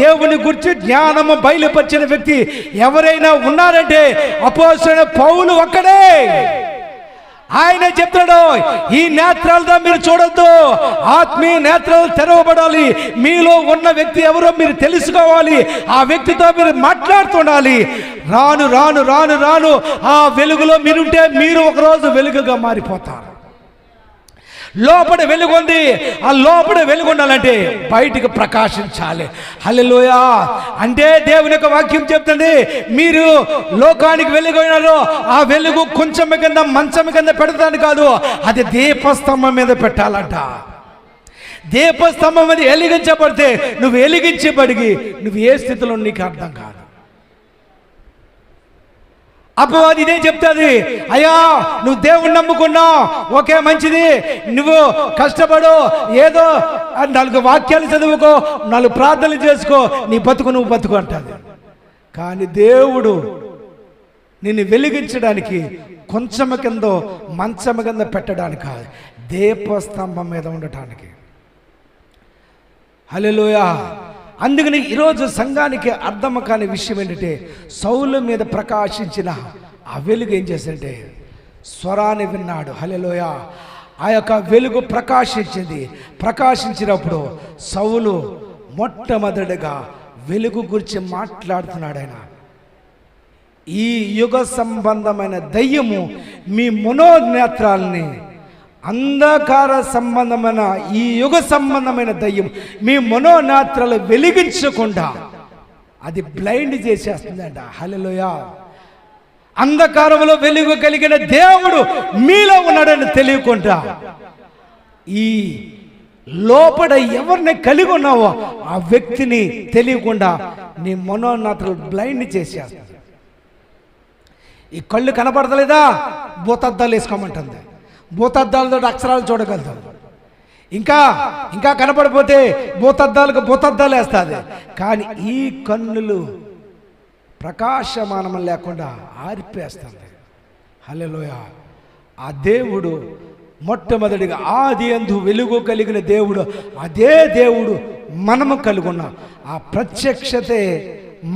దేవుని గురించి జ్ఞానము బయలుపరిచిన వ్యక్తి ఎవరైనా ఉన్నారంటే అపోస్తలుడైన పౌలు ఒక్కడే. ఆయన చెప్తాడు, ఈ నేత్రాలతో మీరు చూడొద్దు, ఆత్మీయ నేత్రాలు తెరవబడాలి. మీలో ఉన్న వ్యక్తి ఎవరో మీరు తెలుసుకోవాలి, ఆ వ్యక్తితో మీరు మాట్లాడుతుండాలి. రాను రాను రాను రాను ఆ వెలుగులో మీరుంటే మీరు ఒకరోజు వెలుగుగా మారిపోతారు. లోపల వెలుగు ఉంది, ఆ లోపల వెలుగు ఉండాలంటే బయటికి ప్రకాశించాలి. హల్లెలూయా. అంటే దేవుని యొక్క వాక్యం చెప్తుంది, మీరు లోకానికి వెలుగైనారో ఆ వెలుగు కొంచెం కింద మంచం కింద పెడతాను కాదు, అది దీపస్తంభం మీద పెట్టాలంట. దీపస్తంభం మీద వెలిగించబడితే నువ్వు వెలిగించబడిగి నువ్వు ఏ స్థితిలో నీకు అర్థం కాదు. అపవాది ఇదే చెప్తుంది, అయ్యా నువ్వు దేవుణ్ణి నమ్ముకున్నావు, ఓకే మంచిది, నువ్వు కష్టపడు, ఏదో 4 వాక్యాలు చదువుకో, 4 ప్రార్థనలు చేసుకో, నీ బతుకు నువ్వు బతుకు అంటుంది. కానీ దేవుడు నిన్ను వెలిగించడానికి కొంచెం కింద మంచం కింద పెట్టడానికి కాదు, దీపస్తంభం మీద ఉండటానికి. హల్లెలూయా. అందుకని ఈరోజు సంఘానికి అర్థం కాని విషయం ఏంటంటే, సౌలు మీద ప్రకాశించిన ఆ వెలుగు ఏం చేసిందంటే స్వరాన్ని విన్నాడు. హల్లెలూయా. ఆ యొక్క వెలుగు ప్రకాశించింది. ప్రకాశించినప్పుడు సౌలు మొట్టమొదటిగా వెలుగు గురించి మాట్లాడుతున్నాడు. ఆయన ఈ యుగ సంబంధమైన దయ్యము మీ మనోనేత్రాలని, అంధకార సంబంధమైన ఈ యుగ సంబంధమైన దయ్యం మీ మనోనేత్రాలు వెలిగించకుండా అది బ్లైండ్ చేసేస్తుందంట. హల్లెలూయా. అంధకారంలో వెలుగు కలిగిన దేవుడు మీలో ఉన్నాడని తెలియకుండా ఈ లోపల ఎవరిని కలిగి ఉన్నావో ఆ వ్యక్తిని తెలియకుండా నీ మనోనేత్రాలు బ్లైండ్ చేసేస్తుంది. ఈ కళ్ళు కనపడతలేదా, భూతద్దాలు వేసుకోమంటుంది. భూతద్దాలతో అక్షరాలు చూడగలుగుతాం. ఇంకా కనపడిపోతే భూతద్దాలు వేస్తుంది. కానీ ఈ కన్నులు ప్రకాశమానం లేకుండా ఆరిపేస్తుంది. హల్లెలూయా. ఆ దేవుడు మొట్టమొదటిగా ఆదియందు వెలుగు కలిగిన దేవుడు, అదే దేవుడు మనము కలిగి ఉన్నాం. ఆ ప్రత్యక్షతే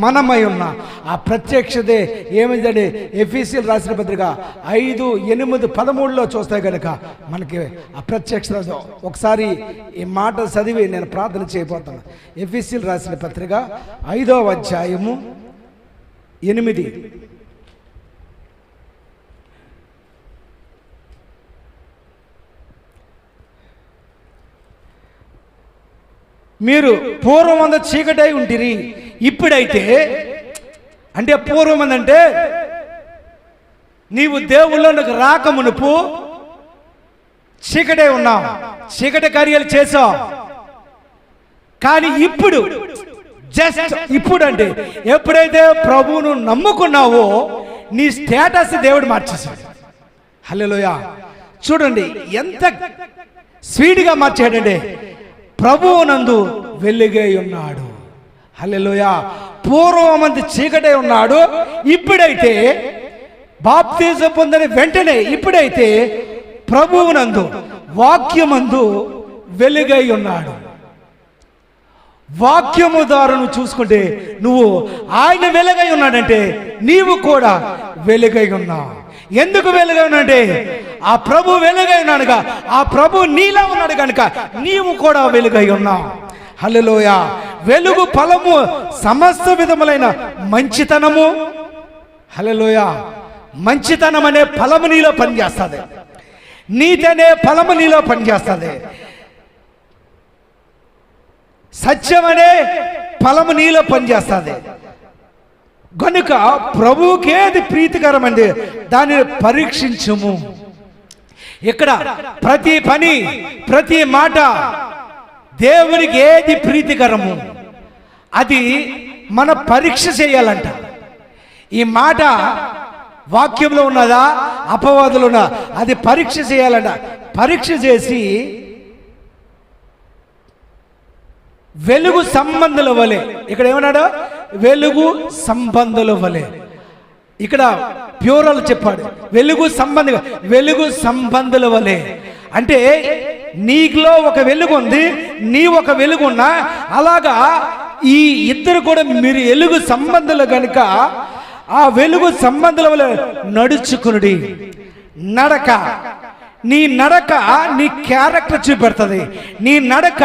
మనమై ఉన్న ఆ ప్రత్యక్షతే ఏమిటంటే ఎఫెసీయులకు రాసిన పత్రిక 5:8-13 చూస్తే కనుక మనకి ఆ ప్రత్యక్షత. ఒకసారి ఈ మాట చదివి నేను ప్రార్థన చేయబోతాను. ఎఫెసీయులకు రాసిన పత్రిక 5వ అధ్యాయము 8. మీరు పూర్వమందు చీకటై ఉంటిరి, ఇప్పుడైతే, అంటే పూర్వమందంటే నీవు దేవుళ్ళకి రాకమునుపు చీకటే ఉన్నావు, చీకటి కార్యాలు చేసావు. కానీ ఇప్పుడు, జస్ట్ ఇప్పుడు అంటే ఎప్పుడైతే ప్రభువును నమ్ముకున్నావో నీ స్టేటస్ దేవుడు మార్చేశాడు. హల్లెలూయా. చూడండి ఎంత స్వీట్గా మార్చాడంటే, ప్రభువునందు వెలుగై ఉన్నాడు. హల్లెలూయా. పూర్వమంది చీకటే ఉన్నాడు, ఇప్పుడైతే బాప్తిజం పొందిన వెంటనే ఇప్పుడైతే ప్రభువునందు వాక్యమందు వెలుగై ఉన్నాడు. వాక్యము ద్వారా నువ్వు చూసుకుంటే నువ్వు ఆయన వెలుగై ఉన్నాడంటే నీవు కూడా వెలుగై ఉన్నావు. ఎందుకు వెలుగై ఉన్నాడంటే ఆ ప్రభు వెలుగై ఉన్నాడుగా, ఆ ప్రభు నీలో ఉన్నాడు కనుక నీవు కూడా వెలుగై ఉన్నావు. హల్లెలూయా. వెలుగు ఫలము సమస్త విధములైన మంచితనము, హల్లెలూయా, మంచితనం అనే ఫలము నీలో పనిచేస్తుంది, నీతి అనే ఫలము నీలో పనిచేస్తుంది, సత్యం అనే ఫలము నీలో పనిచేస్తుంది. కనుక ప్రభువుకేది ప్రీతికరమండి దానిని పరీక్షించుము. ఇక్కడ ప్రతి పని ప్రతి మాట దేవునికి ఏది ప్రీతికరము అది మన పరీక్ష చేయాలంట. ఈ మాట వాక్యంలో ఉన్నదా అపవాదులు ఉన్నదా అది పరీక్ష చేయాలంట. పరీక్ష చేసి వెలుగు సంబంధుల వలె, ఇక్కడ ఏమన్నాడు, వెలుగు సంబంధుల వలె. ఇక్కడ ప్యూరల్ చెప్పాడు, వెలుగు సంబంధుల వలె. అంటే నీలో ఒక వెలుగు ఉంది, నీ ఒక వెలుగు ఉన్నా, అలాగా ఈ ఇద్దరు కూడా మీరు వెలుగు సంబంధులు కనుక ఆ వెలుగు సంబంధుల వలె నడుచుకునుడి. నడక, నీ నడక నీ క్యారెక్టర్ చూపెడుతుంది, నీ నడక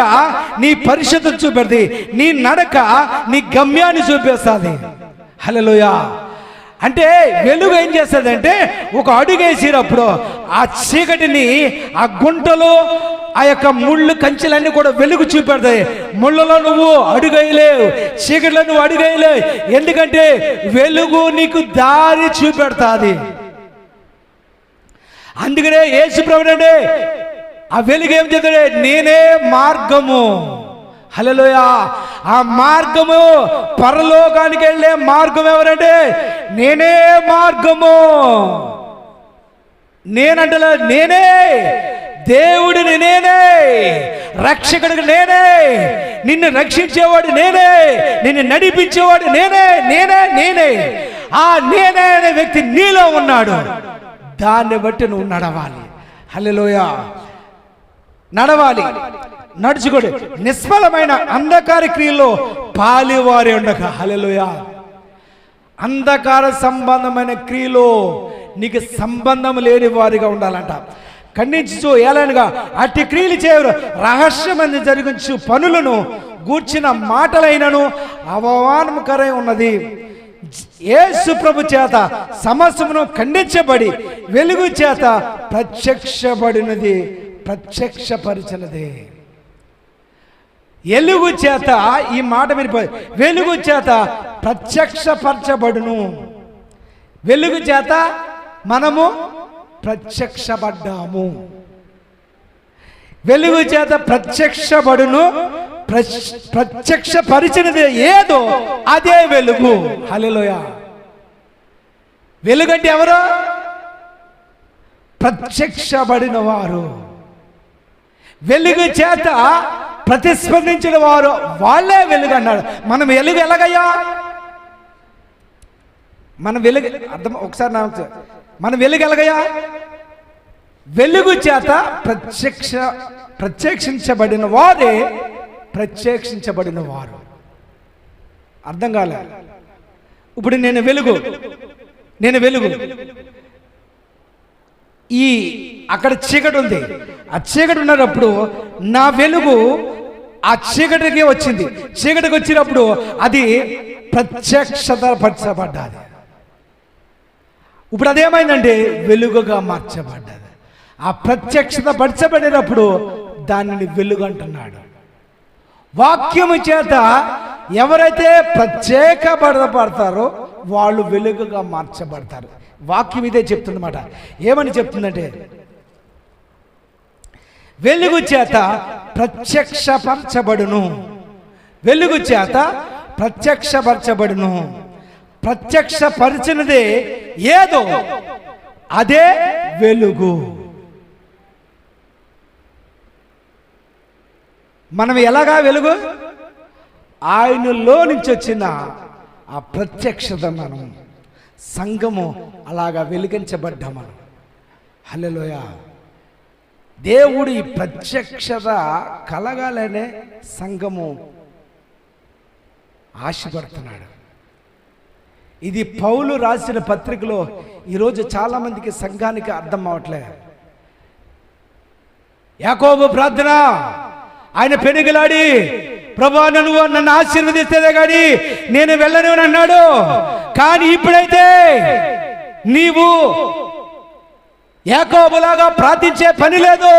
నీ పరిశుద్ధత చూపెడుతుంది, నీ నడక నీ గమ్యాన్ని చూపిస్తుంది. హల్లెలూయా. అంటే వెలుగు ఏం చేస్తుంది అంటే ఒక అడుగు వేసినప్పుడు ఆ చీకటిని, ఆ గుంటలో ఆ యొక్క ముళ్ళు కంచెలన్నీ కూడా వెలుగు చూపెడతాయి. ముళ్ళలో నువ్వు అడుగేయలేవు, చీకటిలో నువ్వు అడుగేయలేవు. ఎందుకంటే వెలుగు నీకు దారి చూపెడతాది. అందుకనే యేసు ప్రభువు అంటే ఆ వెలుగు ఏం చెప్తాడే, నేనే మార్గము. హల్లెలూయా. ఆ మార్గము, పరలోకానికి వెళ్ళే మార్గం ఎవరంటే నేనే మార్గము. నేనంటలే, నేనే దేవుడిని, నేనే రక్షకుడిని, నేనే నిన్ను రక్షించేవాడు, నేనే నిన్ను నడిపించేవాడు, నేనే నేనే నేనే. ఆ నేనే అనే వ్యక్తి నీలో ఉన్నాడు. దాన్ని బట్టి నువ్వు నడవాలి. హల్లెలూయా. నడవాలి, నడుచుకోడు. నిష్ఫలమైన అంధకార క్రియల్లో పాలివారి ఉండక. హల్లెలూయా. అంధకార సంబంధమైన క్రియలో నీకు సంబంధం లేని వారిగా ఉండాలంట. ఖండించు ఏలనగా అట్టి క్రియలు చేయరు, రహస్యమంది జరిగించు పనులను గూర్చిన మాటలైనను అవమానకరై ఉన్నది. యేసు ప్రభు చేత సమస్తమును ఖండించబడి వెలుగు చేత ప్రత్యక్షపడినది, ప్రత్యక్షపరిచినది. వెలుగు చేత, ఈ మాట వినిపోయి, వెలుగు చేత ప్రత్యక్షపరచబడును. వెలుగు చేత మనము ప్రత్యక్షపడ్డాము. వెలుగు చేత ప్రత్యక్షపడును, ప్రత్యక్షపరిచినది ఏదో అదే వెలుగు. హల్లెలూయా. వెలుగంటే ఎవరు? ప్రత్యక్షపడిన వారు. వెలుగు చేత ప్రతిస్పందించిన వారు, వాళ్ళే వెలుగు అన్నాడు. మనం వెలుగు ఎలాగయ్యా? మన వెలుగు అర్థం ఒకసారి నాకు, మన వెలుగు ఎలాగయ్యా? వెలుగు చేత ప్రత్యక్షించబడిన వారే ప్రత్యక్షించబడిన వారు. అర్థం కాలే? ఇప్పుడు నేను వెలుగు, నేను వెలుగు. ఈ అక్కడ చీకటి ఉంది, ఆ చీకటి ఉన్నప్పుడు నా వెలుగు ఆ చీకటికి వచ్చింది. చీకటికి వచ్చినప్పుడు అది ప్రత్యక్షత పరచబడ్డది. ఇప్పుడు అదేమైందంటే వెలుగుగా మార్చబడ్డది. ఆ ప్రత్యక్షత పరచబడినప్పుడు దానిని వెలుగు అంటున్నాడు. వాక్యము చేత ఎవరైతే ప్రత్యేకపడతారో వాళ్ళు వెలుగుగా మార్చబడతారు. వాక్యం ఇదే చెప్తుందన్నమాట. ఏమని చెప్తుందంటే వెలుగు చేత ప్రత్యక్షపరచబడును, వెలుగు చేత ప్రత్యక్షపరచబడును. ప్రత్యక్షపరిచినదే ఏదో అదే వెలుగు. మనం ఎలాగా వెలుగు? ఆయనలో నుంచి వచ్చిన ఆ ప్రత్యక్షత, మనం సంఘము అలాగా వెలిగించబడ్డా మనం. హల్లెలూయా. దేవుడు ఈ ప్రత్యక్షత కలగాలనే సంఘము ఆశపడుతున్నాడు. ఇది పౌలు రాసిన పత్రికలో ఈరోజు చాలామందికి సంఘానికి అర్థం అవట్లే. యాకోబు ప్రార్థన, ఆయన పెనుగులాడి, ప్రభువా నువ్వు నన్ను ఆశీర్వదిస్తేనే కానీ నేను వెళ్ళను అని అన్నాడు. కానీ ఇప్పుడైతే నీవు యాకోబులాగా ప్రార్థించే పని లేదు,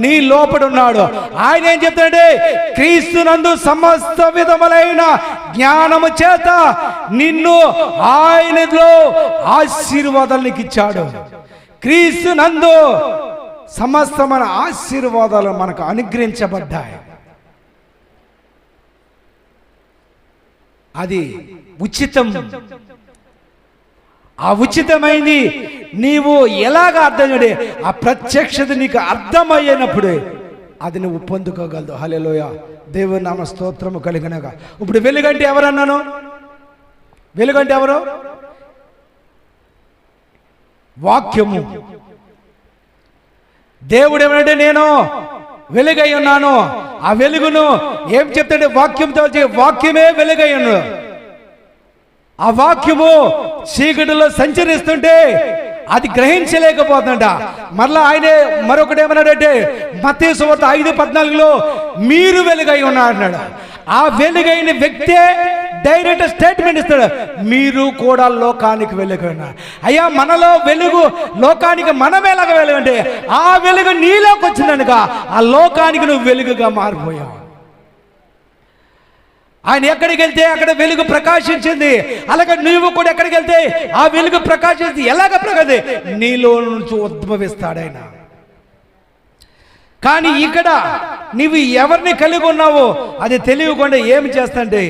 నీ లోపడున్నాడు. ఆయన ఏం చెప్తాడంటే, క్రీస్తునందు సమస్త విధములైన జ్ఞానము చేత నిన్ను ఆయనలో ఆశీర్వాదాలు నీకు ఇచ్చాడు. క్రీస్తునందు సమస్తమైన ఆశీర్వాదాలు మనకు అనుగ్రహించబడ్డాయి. అది ఉచితం. ఆ ఉచితమైంది నీవు ఎలాగ అర్థం చేయండి, ఆ ప్రత్యక్షత నీకు అర్థమయ్యేటప్పుడు అది నువ్వు పొందుకోగలదు. హల్లెలూయా. దేవుని నామ స్తోత్రము కలిగినగా. ఇప్పుడు వెలుగంటే ఎవరన్నాను? వెలుగంటే ఎవరు? వాక్యము. దేవుడు ఏమంటే, నేను వెలుగై ఉన్నాను. ఆ వెలుగును ఏం చెప్తాడు? వాక్యంతో, వాక్యమే వెలుగై ఉన్నాడు. ఆ వాక్యము చీకటిలో సంచరిస్తుంటే అది గ్రహించలేకపోతుంట. మరలా ఆయనే మరొకటి ఏమన్నాడంటే, మత్తయి సువార్త 5:14లో మీరు వెలుగై ఉన్నారు అన్నాడు. ఆ వెలుగైన వ్యక్తే డైరెక్ట్ స్టేట్మెంట్ ఇస్తాడు, మీరు కూడా లోకానికి వెలుగై ఉన్నారు. అయ్యా, మనలో వెలుగు లోకానికి మనం ఎలాగ వెలుగు అంటే, ఆ వెలుగు నీలోకి వచ్చిందనుక ఆ లోకానికి నువ్వు వెలుగుగా మారిపోయావు. ఆయన ఎక్కడికి వెళ్తే అక్కడ వెలుగు ప్రకాశించింది. అలాగే నువ్వు కూడా ఎక్కడికి వెళ్తే ఆ వెలుగు ప్రకాశించి ఎలాగ ప్రగతి నీలో నుంచి ఉద్భవిస్తాడు ఆయన. కానీ ఇక్కడ నీవు ఎవరిని కలిగి ఉన్నావో అది తెలియకుండా ఏమి చేస్తుంటే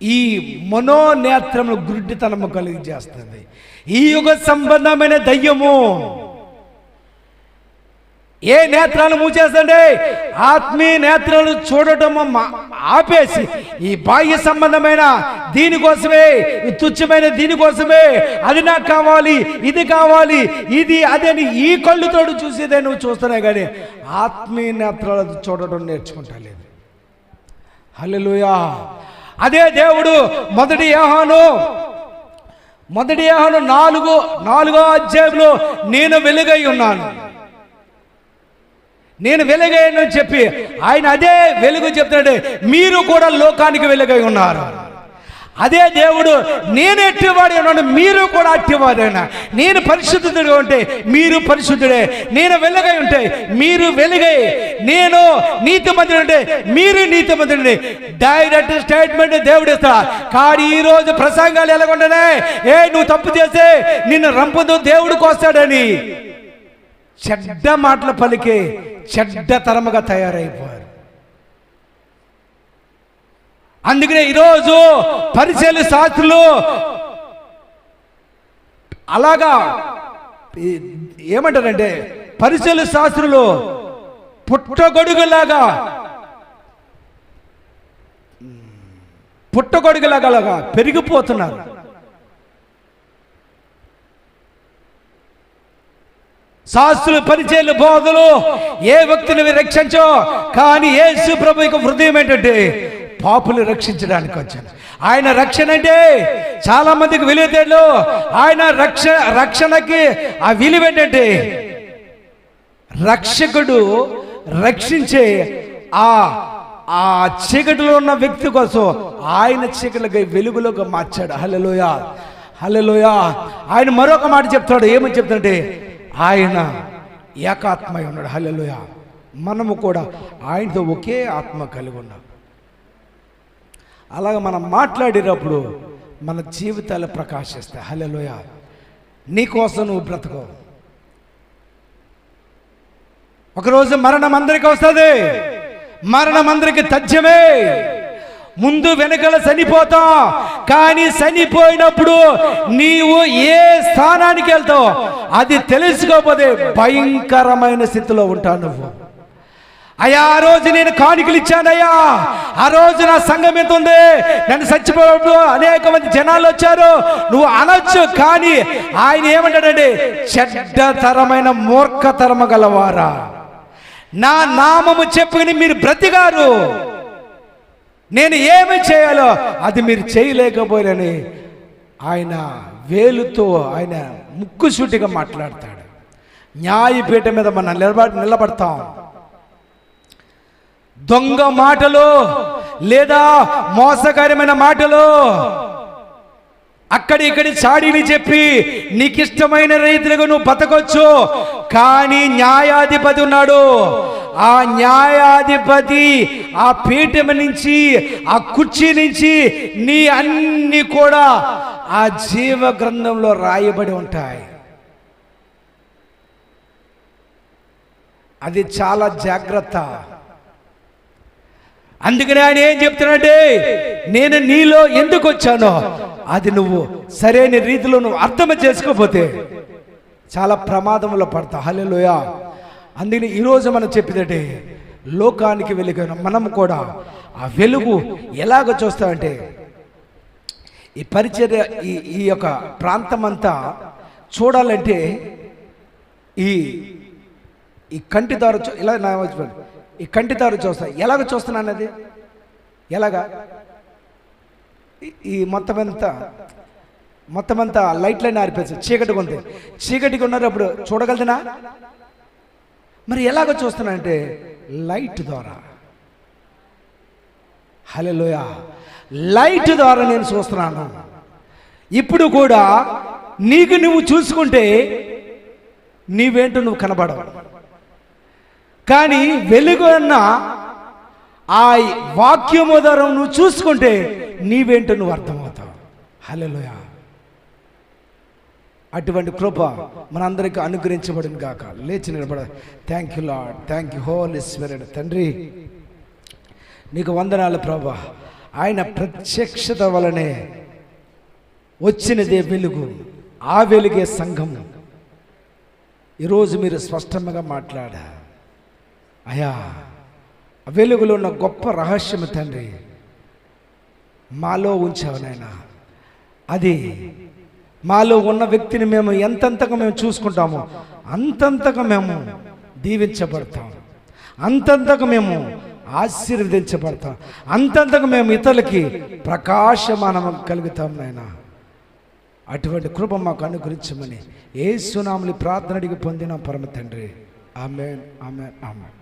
ఈ మనోనేత్రములు గుడ్డితనము కలిగి చేస్తుంది. ఈ యుగ సంబంధమైన దయ్యము ఏ నేత్రాలు మూచేస్తుంటే ఆత్మీయ నేత్రాలు చూడటం ఆపేసి ఈ బాహ్య సంబంధమైన దీనికోసమే, ఈ తుచ్చమైన దీనికోసమే, అది నాకు కావాలి, ఇది కావాలి, ఇది అదే అని ఈ కళ్ళుతోడు చూసేదే నువ్వు చూస్తున్నాయి. కానీ ఆత్మీయ నేత్రాలు చూడటం నేర్చుకుంటా లేదు. హల్లెలూయా. అదే దేవుడు మొదటి యోహాను 4వ అధ్యాయంలో నేను వెలుగై ఉన్నాను, నేను వెలుగైన చెప్పి ఆయన అదే వెలుగు చెప్తున్నాడు, మీరు కూడా లోకానికి వెలుగై ఉన్నారు. అదే దేవుడు నేను ఎట్టివాడే ఉన్నాను, మీరు కూడా అట్టివాడైనా. నేను పరిశుద్ధుడిగా ఉంటే మీరు పరిశుద్ధుడే, నేను వెలుగై ఉంటే మీరు వెలుగై, నేను నీతిమంతుడు ఉంటే మీరు నీతిమంతుడే. డైరెక్ట్ స్టేట్మెంట్ దేవుడు ఇస్తా. కానీ ఈ రోజు ప్రసంగాలు ఎలాగుంటానే, నువ్వు తప్పు చేస్తే నిన్ను రంపుతో దేవుడికి వస్తాడని చెడ్డ మాటలు పలికే చెడ్డ తరముగా తయారైపోయారు. అందుకనే ఈరోజు పరిచయ శాస్త్రులు అలాగా ఏమంటారంటే, పరిచయ శాస్త్రులు పుట్టగొడుగులాగా పెరిగిపోతున్నారు. శాస్త్రులు, పరిచయాలు, బోధలు ఏ వ్యక్తిని రక్షించో, కానీ యేసు ప్రభు యొక్క హృదయం ఏంటంటే పాపులు రక్షించడానికి వచ్చాను. ఆయన రక్షణ అంటే చాలా మందికి విలువ తెలియదు. ఆయన రక్షణకి ఆ విలువ ఏంటంటే రక్షకుడు రక్షించే ఆ చీకటిలో ఉన్న వ్యక్తి కోసం ఆయన చీకటికి వెలుగులోకి మార్చాడు. హల్లెలూయా, హల్లెలూయా. ఆయన మరొక మాట చెప్తాడు. ఏమని చెప్తాడంటే, ఆయన ఏకాత్మై ఉన్నాడు. హల్లెలూయా. మనము కూడా ఆయనతో ఒకే ఆత్మ కలిగి ఉన్నాం. అలాగ మనం మాట్లాడేటప్పుడు మన జీవితాలు ప్రకాశిస్తాయి. హల్లెలూయా. నీకోసం నువ్వు బ్రతకో. ఒకరోజు మరణం అందరికీ వస్తుంది. మరణం అందరికీ తథ్యమే. ముందు వెనకల చనిపోతాం. కానీ చనిపోయినప్పుడు నీవు ఏ స్థానానికి వెళ్తావు అది తెలుసుకోకపోతే భయంకరమైన స్థితిలో ఉంటావు నువ్వు. అయ్యా ఆ రోజు నేను కానుకలు ఇచ్చానయ్యా, ఆ రోజు నా సంఘం ఎంత ఉంది, నన్ను చచ్చిపోయినప్పుడు అనేక మంది జనాలు వచ్చారు, నువ్వు అనొచ్చు. కానీ ఆయన ఏమంటాడంటే, చెడ్డతరమైన మూర్ఖతరము గలవారా, నా నామము చెప్పుకుని మీరు బ్రతికారు, నేను ఏమి చేయాలో అది మీరు చేయలేకపోయారని ఆయన వేలుతో ఆయన ముక్కుసూటిగా మాట్లాడతాడు. న్యాయపీఠ మీద మనం నిలబడతాం. దొంగ మాటలు లేదా మోసకరమైన మాటలు అక్కడి చాడీలు చెప్పి నీకు ఇష్టమైన రీతిలో నువ్వు బతకొచ్చు. కానీ న్యాయాధిపతి ఉన్నాడు. ఆ న్యాయాధిపతి ఆ పీఠం నుంచి, ఆ కుర్చీ నుంచి నీ అన్ని కూడా ఆ జీవ గ్రంథంలో రాయబడి ఉంటాయి. అది చాలా జాగ్రత్త. అందుకని ఆయన ఏం చెప్తున్నాడంటే, నేను నీలో ఎందుకు వచ్చానో అది నువ్వు సరైన రీతిలో నువ్వు అర్థం చేసుకోకపోతే చాలా ప్రమాదంలో పడతావు. హల్లెలూయా. అందుకని ఈరోజు మనం చెప్పేదంటే, లోకానికి వెలుగైన మనం కూడా ఆ వెలుగు ఎలాగ చూస్తామంటే, ఈ పరిచర్య ఈ యొక్క ప్రాంతం అంతా చూడాలంటే ఈ కంటి ద్వారా ఇలా నా ఈ కంటి దారు చూస్తా. ఎలాగ చూస్తున్నాను అది ఎలాగా? ఈ మొత్తం అంతా లైట్లన్నీ ఆరిపేసి చీకటిగా ఉంది. చీకటిగా ఉన్నారు, అప్పుడు చూడగలదునా? మరి ఎలాగ చూస్తున్నా అంటే లైట్ ద్వారా. హల్లెలూయా. లైట్ ద్వారా నేను చూస్తున్నాను. ఇప్పుడు కూడా నీకు నువ్వు చూసుకుంటే నీవేంటో నువ్వు కనబడవు. కానీ వెలుగు అన్న ఆ వాక్యము ద్వారా నువ్వు చూసుకుంటే నీవేంటో నువ్వు అర్థమవుతావు. హల్లెలూయా. అటువంటి కృప మనందరికీ అనుగ్రహించబడింది గాక. లేచి నిలబడ. Thank you Lord, thank you Holy Spirit. తండ్రి నీకు వందనాలు ప్రభా. ఆయన ప్రత్యక్షత వలనే వచ్చినదే వెలుగు, ఆ వెలుగే సంఘము. ఈరోజు మీరు స్పష్టంగా మాట్లాడా అయ్యా. వెలుగులో ఉన్న గొప్ప రహస్యము తండ్రి మాలో ఉంచావు నాయనా. అది మాలో ఉన్న వ్యక్తిని మేము ఎంతంతగా మేము చూసుకుంటామో అంతంతగా మేము దీవించబడతాం, అంతంతగా మేము ఆశీర్వదించబడతాం, అంతంతగా మేము ఇతరులకి ప్రకాశమానం కలుగుతాం నాయనా. అటువంటి కృప మాకు అనుగ్రహించమని యేసు నామములో ప్రార్థన అడిగి పొందిన పరమ తండ్రి. ఆమేన్, ఆమేన్, ఆమేన్.